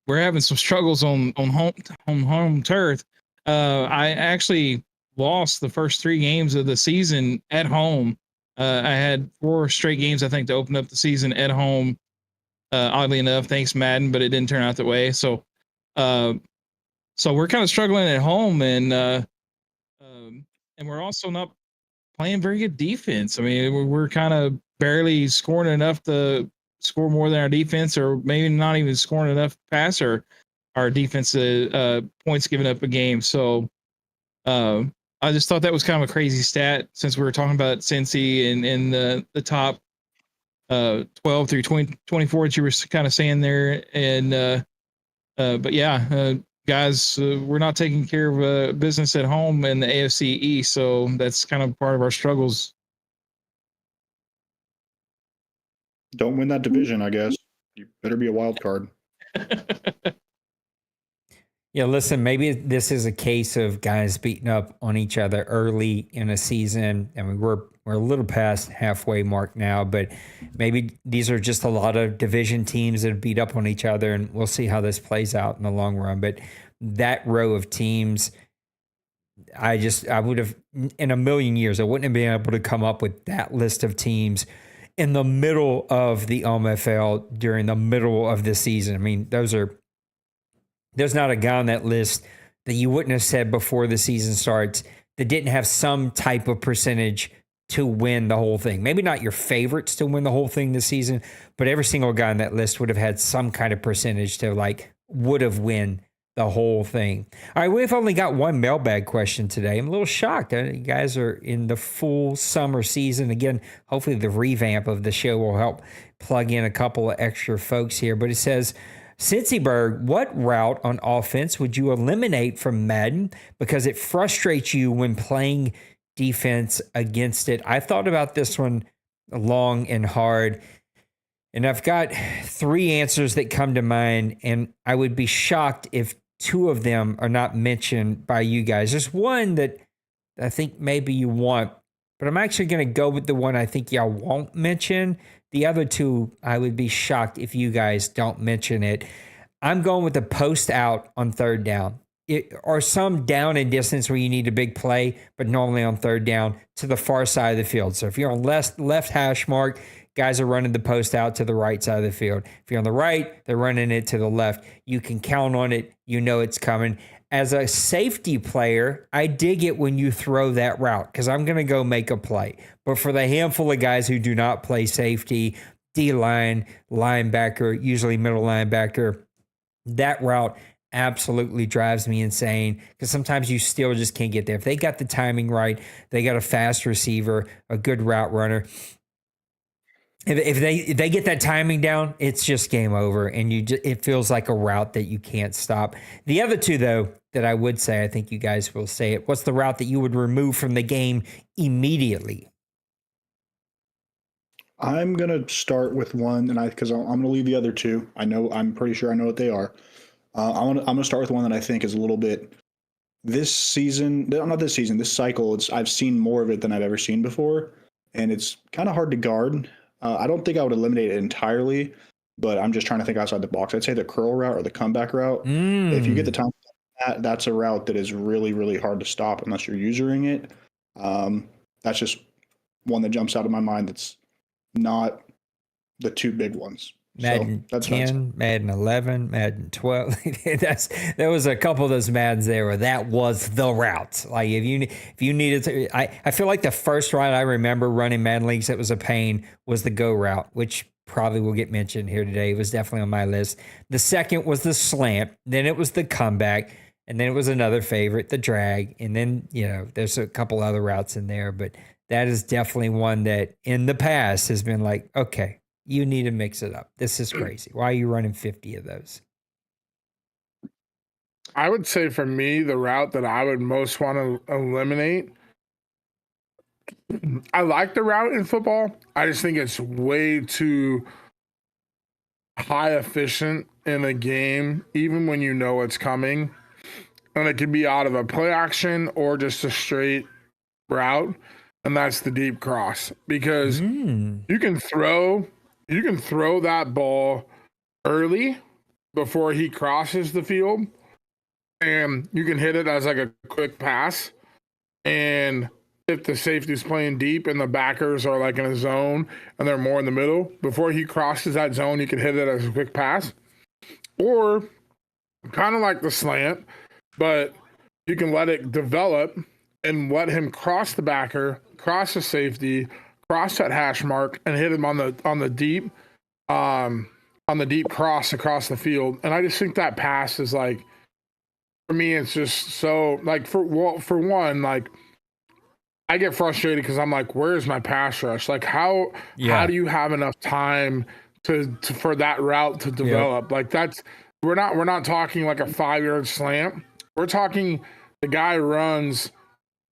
We're having some struggles on home turf. I actually lost the first 3 games of the season at home. I had 4 straight games, I think, to open up the season at home. Oddly enough, thanks Madden, but it didn't turn out that way. So we're kind of struggling at home, and we're also not playing very good defense. I mean, we're kind of barely scoring enough to score more than our defense, or maybe not even scoring enough past our defensive points given up a game. So I just thought that was kind of a crazy stat, since we were talking about Cincy and the top 12 through 24 that you were kind of saying there. And but yeah, guys, we're not taking care of business at home in the AFC East, so that's kind of part of our struggles. Don't win that division, I guess. You better be a wild card. Yeah, listen, maybe this is a case of guys beating up on each other early in a season. I mean, we're a little past halfway mark now, but maybe these are just a lot of division teams that beat up on each other, and we'll see how this plays out in the long run. But that row of teams, I would have, in a million years, I wouldn't have been able to come up with that list of teams in the middle of the OMFL during the middle of the season. I mean, there's not a guy on that list that you wouldn't have said before the season starts that didn't have some type of percentage to win the whole thing. Maybe not your favorites to win the whole thing this season, but every single guy on that list would have had some kind of percentage to would have win the whole thing. All right, we've only got one mailbag question today. I'm a little shocked. You guys are in the full summer season. Again, hopefully the revamp of the show will help plug in a couple of extra folks here. But it says, Cincyberg, what route on offense would you eliminate from Madden because it frustrates you when playing defense against it? I thought about this one long and hard, and I've got 3 answers that come to mind, and I would be shocked if 2 of them are not mentioned by you guys. There's one that I think maybe you want, but I'm actually going to go with the one I think y'all won't mention. The other 2, I would be shocked if you guys don't mention it. I'm going with the post out on third down. Or some down and distance where you need a big play, but normally on third down to the far side of the field. So if you're on left hash mark, guys are running the post out to the right side of the field. If you're on the right, they're running it to the left. You can count on it. You know it's coming. As a safety player, I dig it when you throw that route because I'm going to go make a play. But for the handful of guys who do not play safety, D-line, linebacker, usually middle linebacker, that route absolutely drives me insane because sometimes you still just can't get there. If they got the timing right, they got a fast receiver, a good route runner. If they get that timing down, it's just game over, and it feels like a route that you can't stop. The other two, though, that I would say, I think you guys will say it. What's the route that you would remove from the game immediately? I'm gonna start with one, because I'm gonna leave the other two. I'm pretty sure I know what they are. I'm gonna start with one that I think is a little bit this season. Not this season. This cycle. I've seen more of it than I've ever seen before, and it's kind of hard to guard. I don't think I would eliminate it entirely, but I'm just trying to think outside the box. I'd say the curl route or the comeback route. If you get the time, that's a route that is really, really hard to stop unless you're using it. That's just one that jumps out of my mind. That's not the two big ones. Madden 10, Madden 11, Madden 12. There was a couple of those Maddens there where that was the route. Like if you needed to, I feel like the first route I remember running Madden leagues that was a pain was the go route, which probably will get mentioned here today. It was definitely on my list. The second was the slant. Then it was the comeback. And then it was another favorite, the drag. And then, there's a couple other routes in there, but that is definitely one that in the past has been like, okay, you need to mix it up. This is crazy. Why are you running 50 of those? I would say for me, the route that I would most want to eliminate, I like the route in football. I just think it's way too high efficient in a game, even when you know it's coming. And it could be out of a play action or just a straight route. And that's the deep cross, because you can throw that ball early before he crosses the field, and you can hit it as like a quick pass. And if the safety's playing deep and the backers are like in a zone and they're more in the middle, before he crosses that zone, you can hit it as a quick pass. Or kind of like the slant, but you can let it develop and let him cross the backer, cross the safety, cross that hash mark, and hit him on the deep cross across the field. And I just think that pass is like, for me, it's just so like for one, like I get frustrated because I'm like, where's my pass rush? Like how do you have enough time to for that route to develop? Like we're not talking like a 5-yard slant. We're talking the guy runs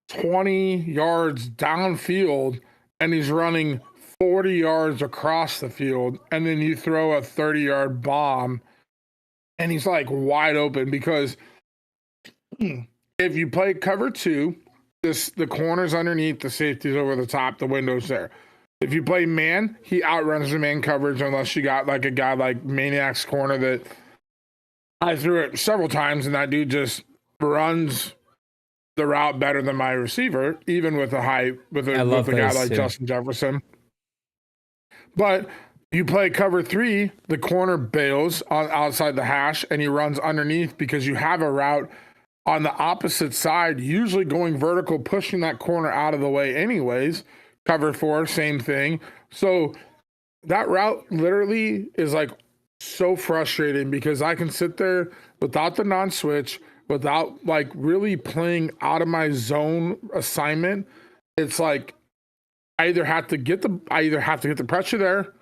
20 yards downfield and he's running 40 yards across the field, and then you throw a 30-yard bomb and he's like wide open, because if you play cover 2, the corner's underneath, the safety's over the top, the window's there. If you play man, he outruns the man coverage unless you got like a guy like Maniac's corner that I threw it several times and that dude just runs the route better than my receiver, even with a guy like Justin Jefferson. But you play cover 3, the corner bails outside the hash and he runs underneath because you have a route on the opposite side, usually going vertical, pushing that corner out of the way anyways. Cover 4, same thing. So that route literally is like so frustrating because I can sit there without the non-switch, without like really playing out of my zone assignment. It's like I either have to get the pressure there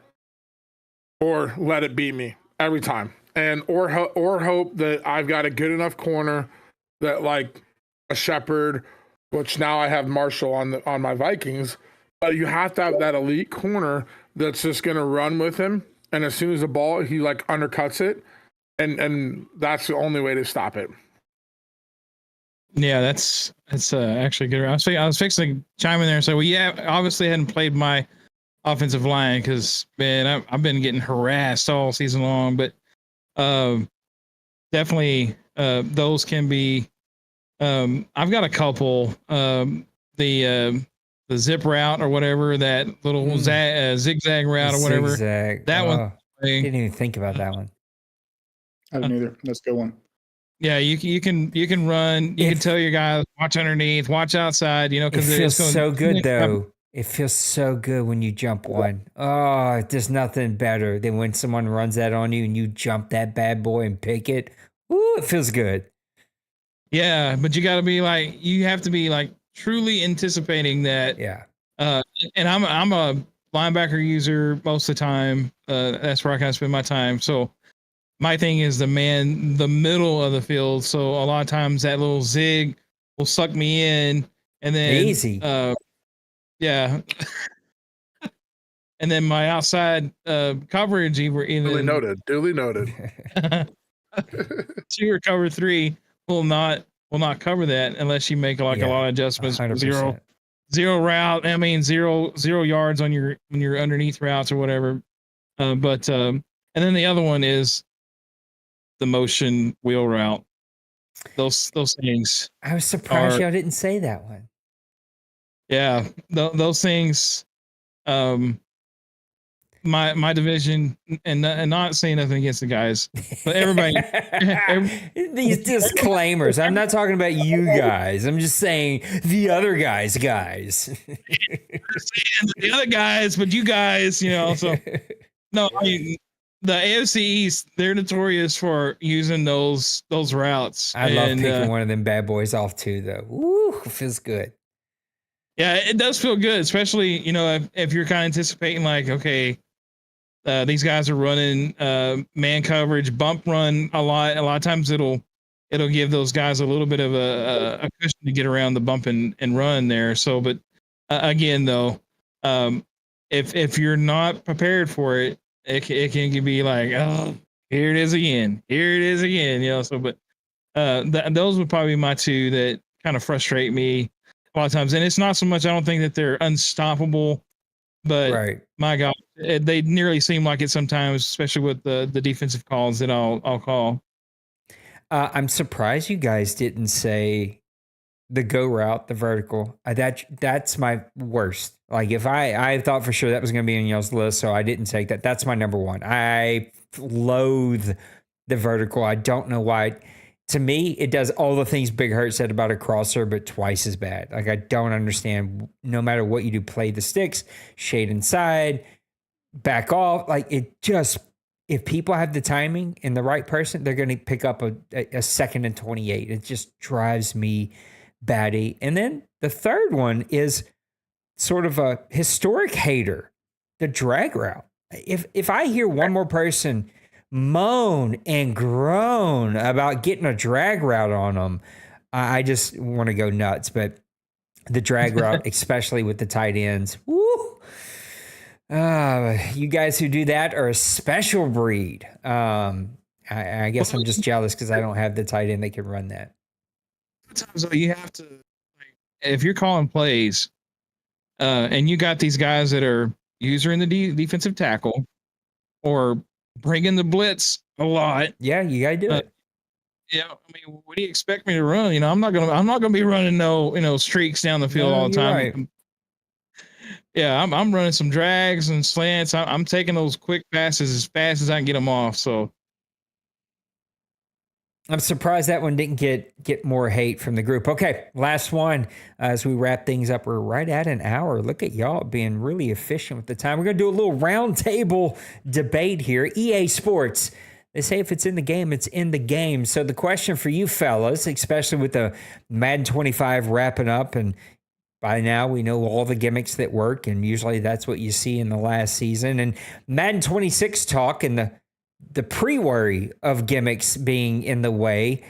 or let it beat me every time, and or hope that I've got a good enough corner that like a Shepherd, which now I have Marshall on my Vikings, but you have to have that elite corner that's just going to run with him, and as soon as the ball, he like undercuts it, and that's the only way to stop it. Yeah, that's actually good. I was fixing to chime in there and say, well, yeah, obviously I hadn't played my offensive line because, man, I've been getting harassed all season long, but definitely those can be. I've got a couple. The zip route or whatever, that little zigzag route or whatever. That one. I didn't even think about that one. I didn't either. That's a good one. Yeah, you can run. You can tell your guys, watch underneath, watch outside. Because it feels so good though. It feels so good when you jump one. Oh, there's nothing better than when someone runs that on you and you jump that bad boy and pick it. Ooh, it feels good. Yeah, but you have to be like truly anticipating that. Yeah. And I'm a linebacker user most of the time. That's where I kind of spend my time. So my thing is the middle of the field. So a lot of times that little zig will suck me in, and then Easy. Yeah. And then my outside coverage, Duly noted. 2 or cover 3 will not cover that unless you make like a lot of adjustments. 100%. Zero route. I mean, zero yards on your when you're underneath routes or whatever. And then the other one is the motion wheel route. Those things. I was surprised y'all didn't say that one. Yeah, those things. My division, and not saying nothing against the guys, but everybody. These disclaimers. I'm not talking about you guys. I'm just saying the other guys. The other guys, but you guys, So no, I mean, the AFC East, they're notorious for using those routes. I love picking one of them bad boys off too, though. Woo, feels good. Yeah, it does feel good, especially if you're kind of anticipating like, okay, these guys are running man coverage, bump run a lot. A lot of times it'll give those guys a little bit of a cushion to get around the bump and run there. So, but again, though, if you're not prepared for it, it can be like, oh, here it is again. So, but those would probably be my 2 that kind of frustrate me a lot of times. And it's not so much, I don't think that they're unstoppable, but my God, they nearly seem like it sometimes, especially with the defensive calls that I'll call. I'm surprised you guys didn't say the go route, the vertical. That's my worst. Like if I thought for sure that was going to be on y'all's list, so I didn't take that. That's my number 1. I loathe the vertical. I don't know why. To me, it does all the things Big Hurt said about a crosser, but twice as bad. Like I don't understand. No matter what you do, play the sticks, shade inside, back off. Like it just, if people have the timing and the right person, they're going to pick up a 2nd and 28. It just drives me batty. And then the third one is sort of a historic hater, the drag route. If I hear one more person moan and groan about getting a drag route on them, I just want to go nuts. But the drag route, especially with the tight ends, woo! You guys who do that are a special breed. I guess I'm just jealous because I don't have the tight end that can run that. Sometimes you have to, if you're calling plays, and you got these guys that are user in the defensive tackle or bringing the blitz a lot. Yeah, you gotta do it. Yeah, I mean, what do you expect me to run? I'm not gonna be running no streaks down the field all the time. Right. Yeah, I'm running some drags and slants. I'm taking those quick passes as fast as I can get them off. So I'm surprised that one didn't get more hate from the group. Okay, last one as we wrap things up. We're right at an hour. Look at y'all being really efficient with the time. We're going to do a little round table debate here. EA Sports, they say if it's in the game, it's in the game. So the question for you fellas, especially with the Madden 25 wrapping up, and by now we know all the gimmicks that work, and usually that's what you see in the last season. And Madden 26 talk and the pre-worry of gimmicks being in the way.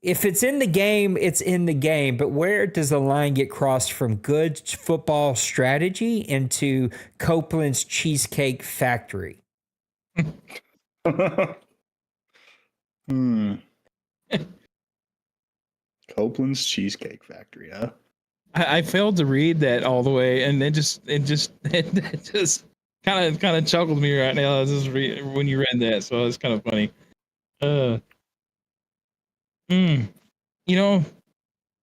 If it's in the game, it's in the game. But where does the line get crossed from good football strategy into Copeland's Cheesecake Factory? Copeland's Cheesecake Factory, huh? I failed to read that all the way, and it just kind of chuckled me right now when you read that. So it's kind of funny.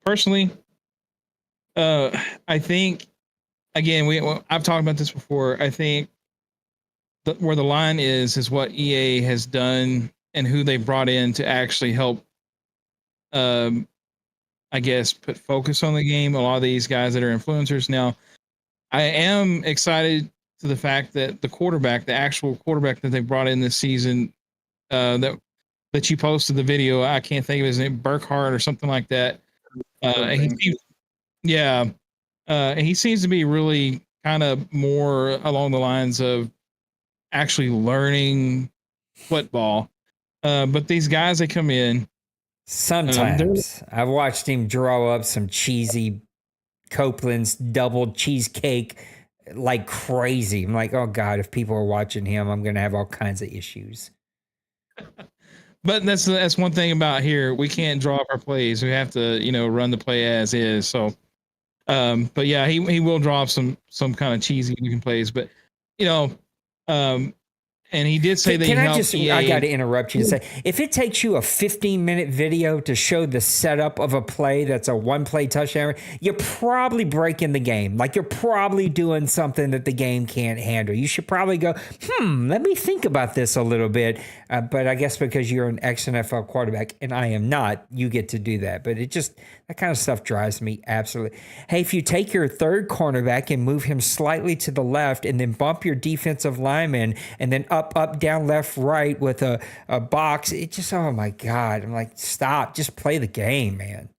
Personally, I think again I've talked about this before. I think where the line is what EA has done and who they brought in to actually help. I guess put focus on the game. A lot of these guys that are influencers now. I am excited to the fact that the actual quarterback that they brought in this season, that that you posted the video. I can't think of his name, Burkhart or something like that. Yeah. He seems to be really kind of more along the lines of actually learning football. But these guys that come in, Sometimes I've watched him draw up some cheesy Copeland's double cheesecake like crazy. I'm like, oh God, if people are watching him, I'm going to have all kinds of issues. but that's one thing about here. We can't draw up our plays. We have to, run the play as is. So, but yeah, he will draw up some kind of cheesy looking plays. But, and he did say I got to interrupt you and say, if it takes you a 15-minute video to show the setup of a play that's a one-play touchdown, you're probably breaking the game. Like, you're probably doing something that the game can't handle. You should probably go, let me think about this a little bit. But I guess because you're an ex-NFL quarterback, and I am not, you get to do that. But that kind of stuff drives me absolutely. Hey, if you take your third cornerback and move him slightly to the left and then bump your defensive lineman and then up, down, left, right with a box. It just, oh my God. I'm like, stop. Just play the game, man.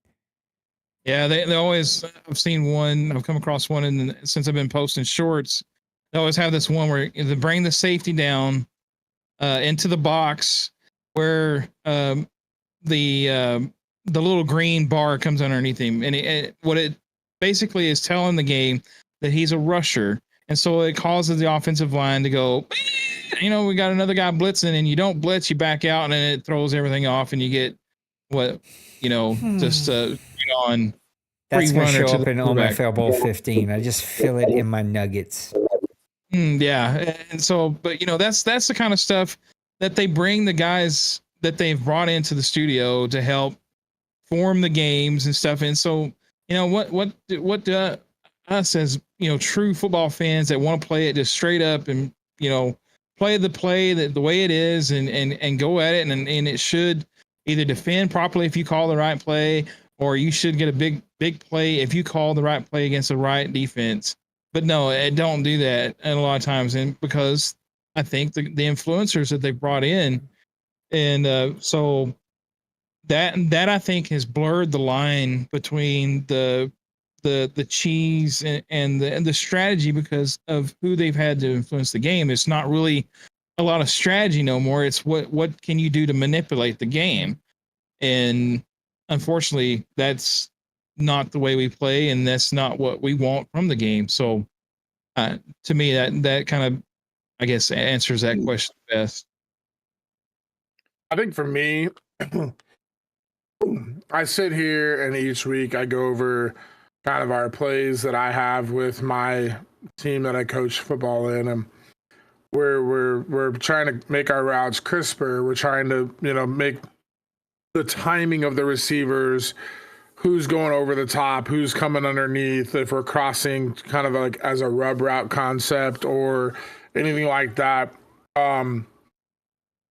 Yeah, they always, I've come across one since I've been posting shorts. They always have this one where they bring the safety down into the box where the little green bar comes underneath him. And what it basically is telling the game that he's a rusher. And so it causes the offensive line to go, we got another guy blitzing, and you don't blitz, you back out, and it throws everything off, and you get just on. That's going to show up in OMFL Bowl 15. I just feel it in my nuggets. Yeah. And so, but that's the kind of stuff that they bring the guys that they've brought into the studio to help form the games and stuff. And so, what us as, true football fans that want to play it just straight up and, play the way it is and go at it. And it should either defend properly if you call the right play, or you should get a big play if you call the right play against the right defense. But no, it don't do that a lot of times. And because I think the influencers that they brought in, and so that I think has blurred the line between the cheese and the strategy because of who they've had to influence the game. It's not really a lot of strategy no more. It's what can you do to manipulate the game? And unfortunately, that's not the way we play, and that's not what we want from the game. So to me, that kind of, I guess, answers that question best. I think for me, I sit here and each week I go over kind of our plays that I have with my team that I coach football in, and we're trying to make our routes crisper. We're trying to make the timing of the receivers, who's going over the top, who's coming underneath, if we're crossing kind of like as a rub route concept or anything like that.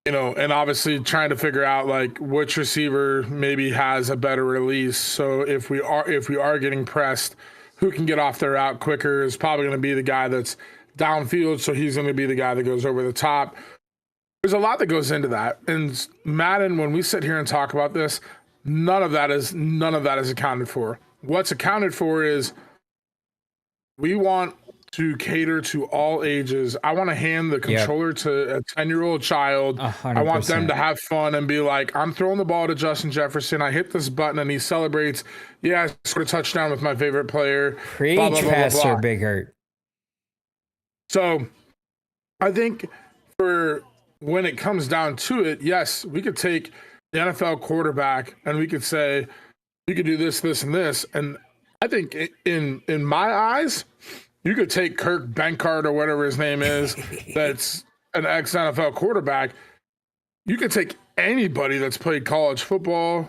And obviously trying to figure out like which receiver maybe has a better release. So if we are getting pressed, who can get off their route quicker is probably going to be the guy that's downfield. So he's going to be the guy that goes over the top. There's a lot that goes into that. And Madden, when we sit here and talk about this, none of that is accounted for. What's accounted for is we want to cater to all ages. I want to hand the controller to a 10-year-old child. 100%. I want them to have fun and be like, I'm throwing the ball to Justin Jefferson. I hit this button and he celebrates. Yeah, I scored a touchdown with my favorite player. Preach, blah, blah, blah, Pastor blah, blah. Big Hurt. So I think for when it comes down to it, yes, we could take the NFL quarterback and we could say, you could do this, this, and this. And I think in my eyes, you could take Kirk Benkart or whatever his name is, that's an ex-NFL quarterback. You could take anybody that's played college football,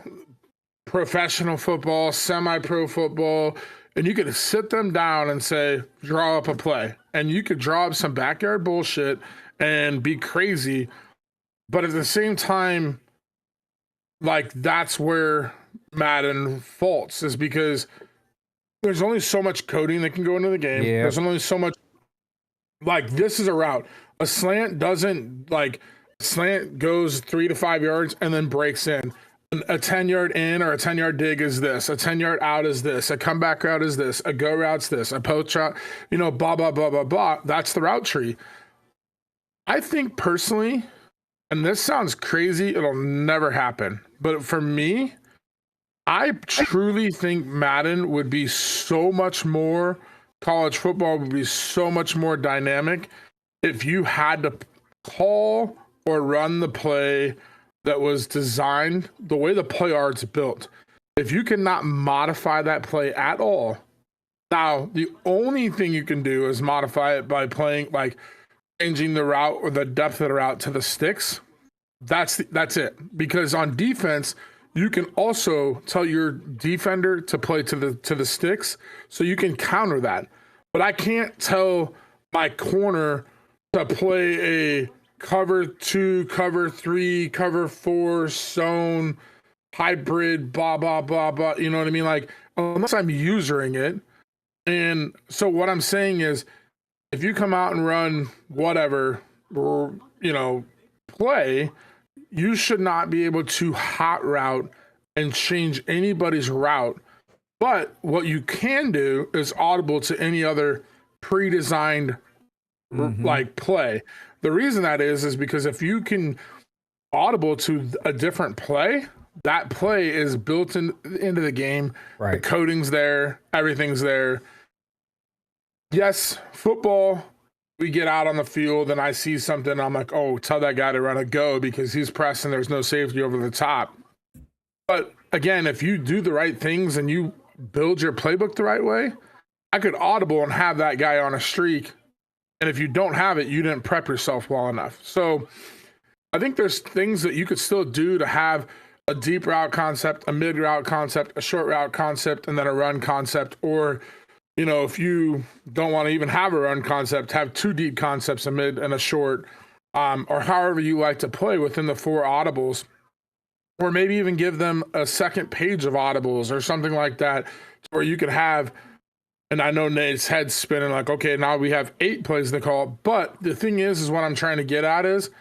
professional football, semi-pro football, and you could sit them down and say, draw up a play. And you could draw up some backyard bullshit and be crazy. But at the same time, like, that's where Madden faults, is because there's only so much coding that can go into the game. There's only so much, like, this is a route. A slant doesn't, like, slant goes 3 to 5 yards and then breaks in. A 10-yard in or a 10-yard dig is this. A 10-yard out is this. A comeback route is this. A go route's this. A post route, blah, blah, blah, blah, blah. That's the route tree. I think personally, and this sounds crazy, it'll never happen. But for me, I truly think Madden would be so much more, college football would be so much more dynamic if you had to call or run the play that was designed the way the play art's built. If you cannot modify that play at all, now the only thing you can do is modify it by playing, like changing the route or the depth of the route to the sticks. That's it. Because on defense, you can also tell your defender to play to the sticks, so you can counter that. But I can't tell my corner to play a cover 2, cover 3, cover 4, zone, hybrid, blah, blah, blah, blah. You know what I mean? Like, unless I'm using it. And so what I'm saying is, if you come out and run whatever, play, you should not be able to hot route and change anybody's route. But what you can do is audible to any other pre-designed like play. The reason that is because if you can audible to a different play, that play is built into the game. Right. The coding's there, everything's there. Yes, football, we get out on the field and I see something, I'm like, oh, tell that guy to run a go because he's pressing, there's no safety over the top. But again, if you do the right things and you build your playbook the right way, I could audible and have that guy on a streak. And if you don't have it, you didn't prep yourself well enough. So I think there's things that you could still do to have a deep route concept, a mid route concept, a short route concept, and then a run concept. Or, if you don't want to even have a run concept, have 2 deep concepts, a mid and a short, or however you like to play within the 4 audibles. Or maybe even give them a second page of audibles or something like that, where you could have. And I know Nate's head's spinning like, okay, now we have 8 plays to call. But the thing is what I'm trying to get at is,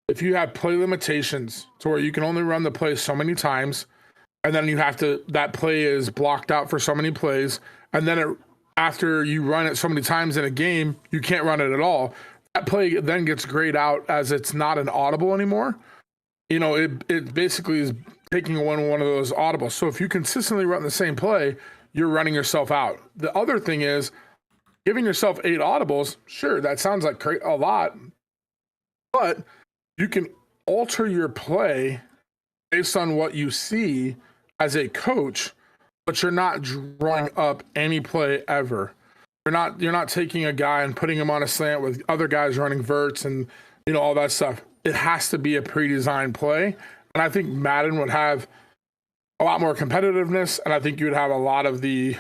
if you have play limitations to where you can only run the play so many times, and then that play is blocked out for so many plays, and then after you run it so many times in a game, you can't run it at all. That play then gets grayed out as it's not an audible anymore. It basically is taking one of those audibles. So if you consistently run the same play, you're running yourself out. The other thing is giving yourself 8 audibles. Sure, that sounds like a lot, but you can alter your play based on what you see as a coach, but you're not drawing up any play ever. You're not taking a guy and putting him on a slant with other guys running verts and all that stuff. It has to be a pre-designed play. And I think Madden would have a lot more competitiveness, and I think you would have a lot of the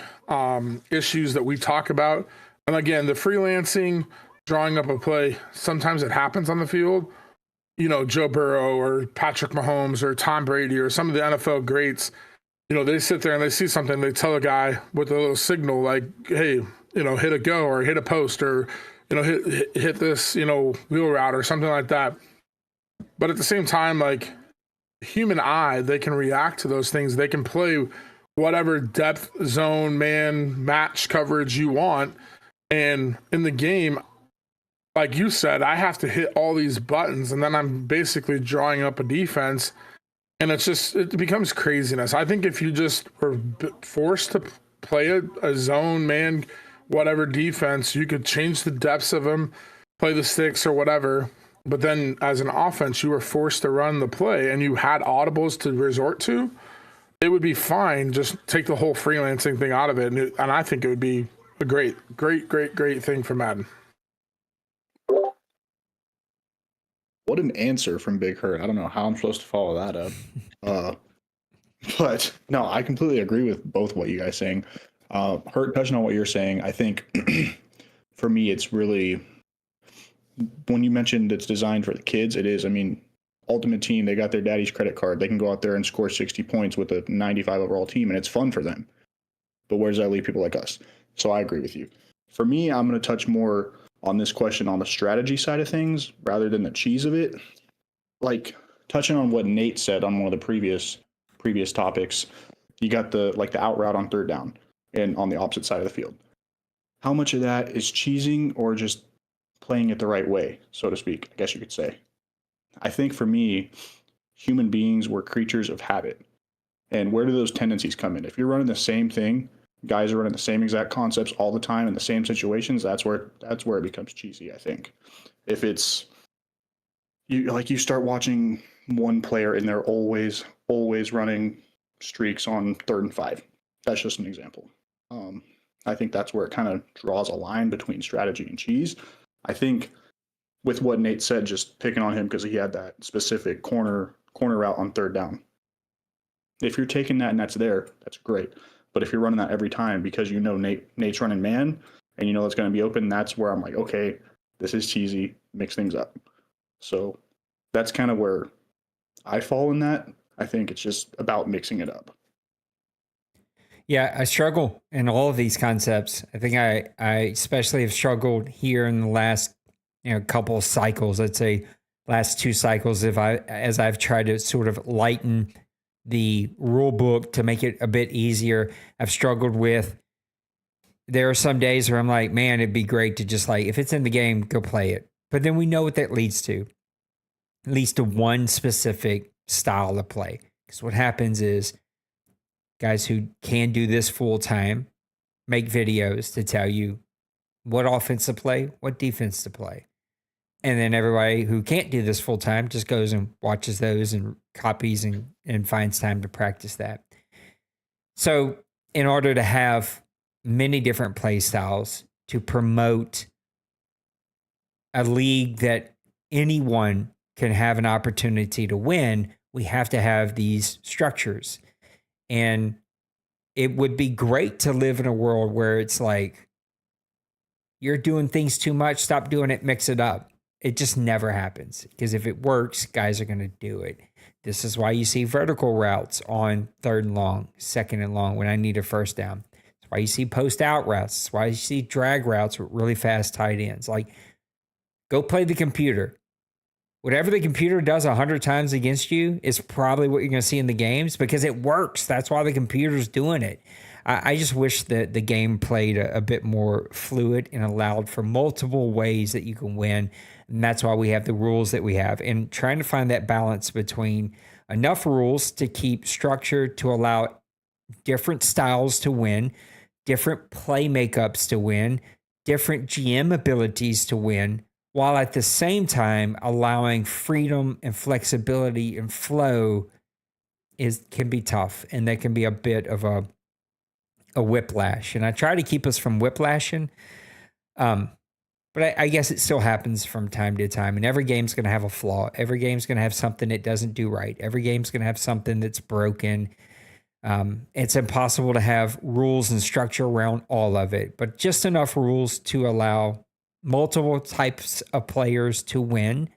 issues that we talk about. And again, the freelancing, drawing up a play, sometimes it happens on the field. Joe Burrow or Patrick Mahomes or Tom Brady or some of the NFL greats, they sit there and they see something, they tell a guy with a little signal like, hey, hit a go or hit a post or, hit this, wheel route or something like that. But at the same time, like, human eye, they can react to those things. They can play whatever depth, zone, man, match coverage you want. And in the game, like you said, I have to hit all these buttons, and then I'm basically drawing up a defense, and it becomes craziness. I think if you just were forced to play a zone, man, whatever defense, you could change the depths of them, play the sticks or whatever. But then as an offense, you were forced to run the play and you had audibles to resort to, it would be fine. Just take the whole freelancing thing out of it. And I think it would be a great thing for Madden. What an answer from Big Hurt. I don't know how I'm supposed to follow that up. But no, I completely agree with both what you guys saying. Hurt, touching on what you're saying, I think for me, it's really, when you mentioned it's designed for the kids, it is. I mean, Ultimate Team, they got their daddy's credit card. They can go out there and score 60 points with a 95 overall team, and it's fun for them. But where does that leave people like us? So I agree with you. For me, I'm going to touch more on this question on the strategy side of things rather than the cheese of it. like touching on what Nate said on one of the previous topics, you got the out route on third down and on the opposite side of the field. How much of that is cheesing or just playing it the right way, so to speak, I guess you could say. I think for me, human beings were creatures of habit. And where do those tendencies come in? If you're running the same thing, guys are running the same exact concepts all the time in the same situations, that's where it becomes cheesy, I think. If it's you start watching one player and they're always running streaks on 3rd and 5. That's just an example. I think that's where it kind of draws a line between strategy and cheese. I think with what Nate said, just picking on him because he had that specific corner route on 3rd down. If you're taking that and that's there, that's great. But if you're running that every time because you know Nate's running man and you know it's going to be open, that's where I'm like, okay, this is cheesy, mix things up. So that's kind of where I fall in that. I think it's just about mixing it up. Yeah, I struggle in all of these concepts. I think I especially have struggled here in the last couple of cycles. I'd say last 2 cycles as I've tried to sort of lighten the rule book to make it a bit easier. I've struggled with. There are some days where I'm like, man, it'd be great to just if it's in the game, go play it. But then we know what that leads to. It leads to one specific style of play. Because what happens is guys who can do this full time make videos to tell you what offense to play, what defense to play. And then everybody who can't do this full time just goes and watches those and copies and finds time to practice that. So in order to have many different play styles to promote a league that anyone can have an opportunity to win, we have to have these structures. And it would be great to live in a world where it's like, you're doing things too much, stop doing it, mix it up. It just never happens because if it works, guys are going to do it. This is why you see vertical routes on 3rd and long, 2nd and long when I need a 1st down. That's why you see post out routes. That's why you see drag routes with really fast tight ends. Go play the computer. Whatever the computer does 100 times against you is probably what you're going to see in the games because it works. That's why the computer's doing it. I just wish that the game played a bit more fluid and allowed for multiple ways that you can win. And that's why we have the rules that we have. And trying to find that balance between enough rules to keep structure to allow different styles to win, different play makeups to win, different GM abilities to win, while at the same time allowing freedom and flexibility and flow can be tough. And that can be a bit of a whiplash. And I try to keep us from whiplashing. But I guess it still happens from time to time. And every game's going to have a flaw. Every game's going to have something it doesn't do right. Every game's going to have something that's broken. It's impossible to have rules and structure around all of it, but just enough rules to allow multiple types of players to win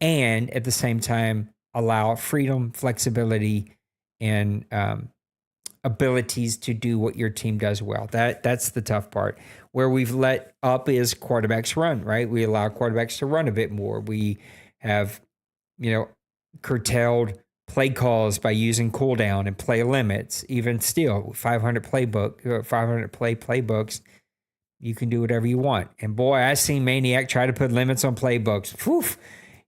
and at the same time allow freedom, flexibility, and abilities to do what your team does well. That's the tough part. Where we've let up is quarterbacks run, right? We allow quarterbacks to run a bit more. We have, curtailed play calls by using cooldown and play limits. Even still, 500 play playbooks, you can do whatever you want. And boy, I seen Maniac try to put limits on playbooks. Poof.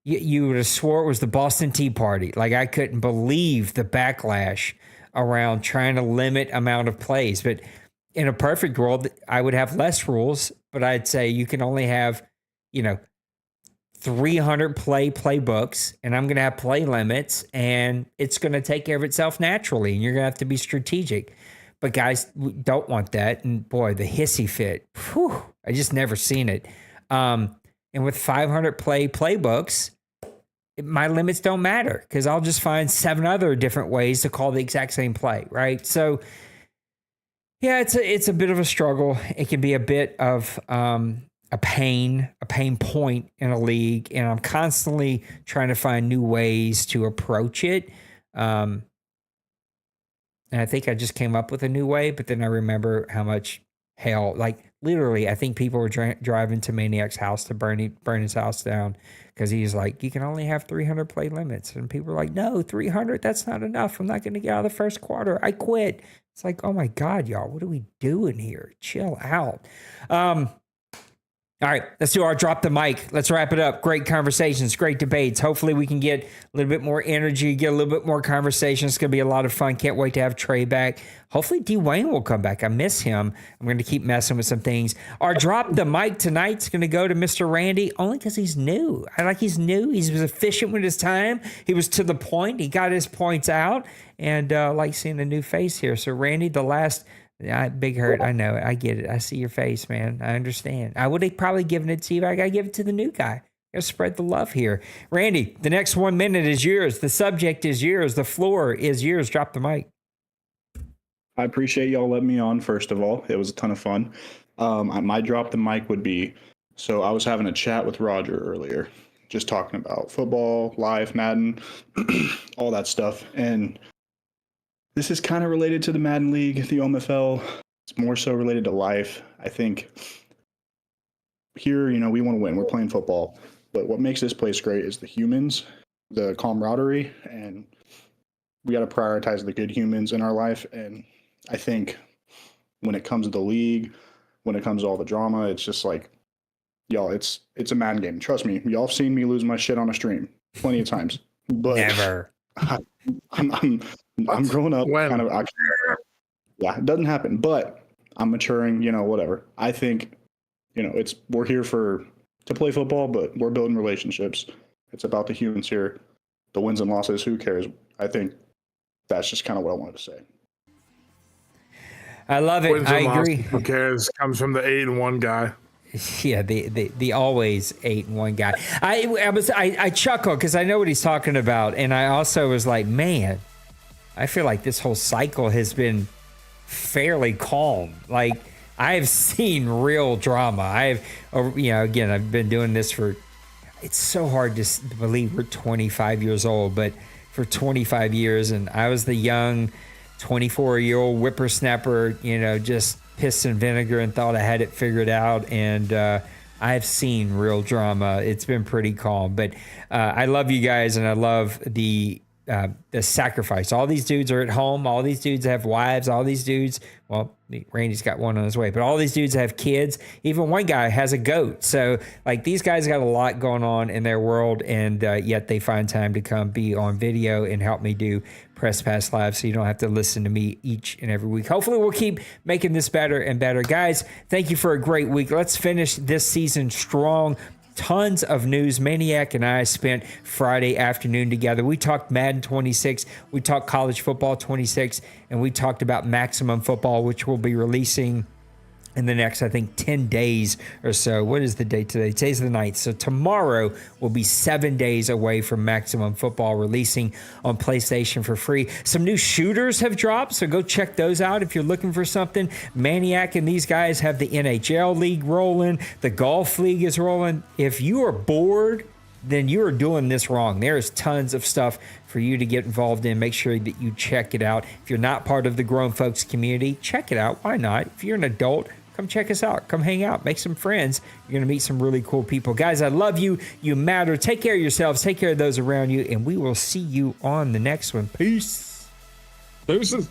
You would have swore it was the Boston Tea Party. I couldn't believe the backlash around trying to limit amount of plays. But in a perfect world, I would have less rules, but I'd say you can only have, 300 playbooks, and I'm going to have play limits, and it's going to take care of itself naturally, and you're going to have to be strategic. But guys don't want that. And boy, the hissy fit, I just never seen it. And with 500 playbooks, my limits don't matter because I'll just find 7 other different ways to call the exact same play, right? So, yeah, it's a bit of a struggle. It can be a bit of a pain point in a league, and I'm constantly trying to find new ways to approach it. And I think I just came up with a new way, but then I remember how much hell. Like literally, I think people were driving to Maniac's house to burn his house down because he's like, you can only have 300 play limits. And people are like, no, 300, that's not enough. I'm not going to get out of the first quarter. I quit. It's like, oh my God, y'all, what are we doing here? Chill out. All right, let's do our drop the mic. Let's wrap it up. Great conversations, great debates. Hopefully we can get a little bit more energy, get a little bit more conversation. It's going to be a lot of fun. Can't wait to have Trey back. Hopefully Dwayne will come back. I miss him. I'm going to keep messing with some things. Our drop the mic tonight's going to go to Mr. Randy only because he's new. He's new. He was efficient with his time. He was to the point. He got his points out. And like seeing a new face here. So Randy, the last... Big hurt. I know it. I get it. I see your face, man. I understand. I would have probably given it to you, but I got to give it to the new guy. Got to spread the love here. Randy, the next 1 minute is yours. The subject is yours. The floor is yours. Drop the mic. I appreciate y'all letting me on, first of all. It was a ton of fun. My drop the mic would be, so I was having a chat with Roger earlier, just talking about football, life, Madden, all that stuff. And this is kind of related to the Madden League, the OMFL. It's more so related to life. I think here, we want to win. We're playing football. But what makes this place great is the humans, the camaraderie, and we got to prioritize the good humans in our life. And I think when it comes to the league, when it comes to all the drama, it's just like, y'all, it's a Madden game. Trust me, y'all have seen me lose my shit on a stream plenty of times. But Never. I'm growing up. Yeah, it doesn't happen, but I'm maturing, whatever. I think, we're here to play football, but we're building relationships. It's about the humans here. The wins and losses, who cares? I think that's just kind of what I wanted to say. I love it. Wins and I agree. Losses, who cares? Comes from the 8-1 guy. Yeah, the always 8-1 guy. I chuckle because I know what he's talking about, and I also was like, man, I feel like this whole cycle has been fairly calm. Like I've seen real drama. Again, I've been doing this for. It's so hard to believe we're 25 years old, but for 25 years, and I was the young 24-year-old whippersnapper, just piss and vinegar and thought I had it figured out. And I've seen real drama. It's been pretty calm, but I love you guys, and I love the sacrifice. All these dudes are at home. All these dudes have wives. All these dudes, well, Randy's got one on his way, but all these dudes have kids. Even one guy has a goat. So like these guys got a lot going on in their world, and yet they find time to come be on video and help me do Press Pass Live, so you don't have to listen to me each and every week. Hopefully we'll keep making this better and better. Guys, thank you for a great week. Let's finish this season strong. Tons of news. Maniac and I spent Friday afternoon together. We talked Madden 26, we talked college football 26, and we talked about Maximum Football, which we'll be releasing in the next, I think, 10 days or so. What is the date today? Today's the 9th. So tomorrow will be 7 days away from Maximum Football releasing on PlayStation for free. Some new shooters have dropped, so go check those out if you're looking for something. Maniac and these guys have the NHL League rolling. The Golf League is rolling. If you are bored, then you are doing this wrong. There's tons of stuff for you to get involved in. Make sure that you check it out. If you're not part of the grown folks community, check it out. Why not? If you're an adult, come check us out. Come hang out. Make some friends. You're going to meet some really cool people. Guys, I love you. You matter. Take care of yourselves. Take care of those around you. And we will see you on the next one. Peace. Deuces.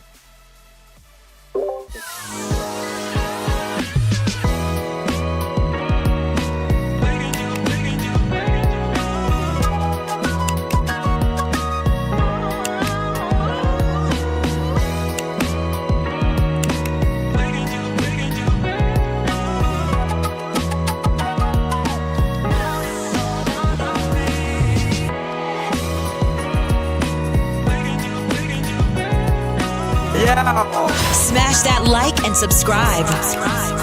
Smash that like and subscribe.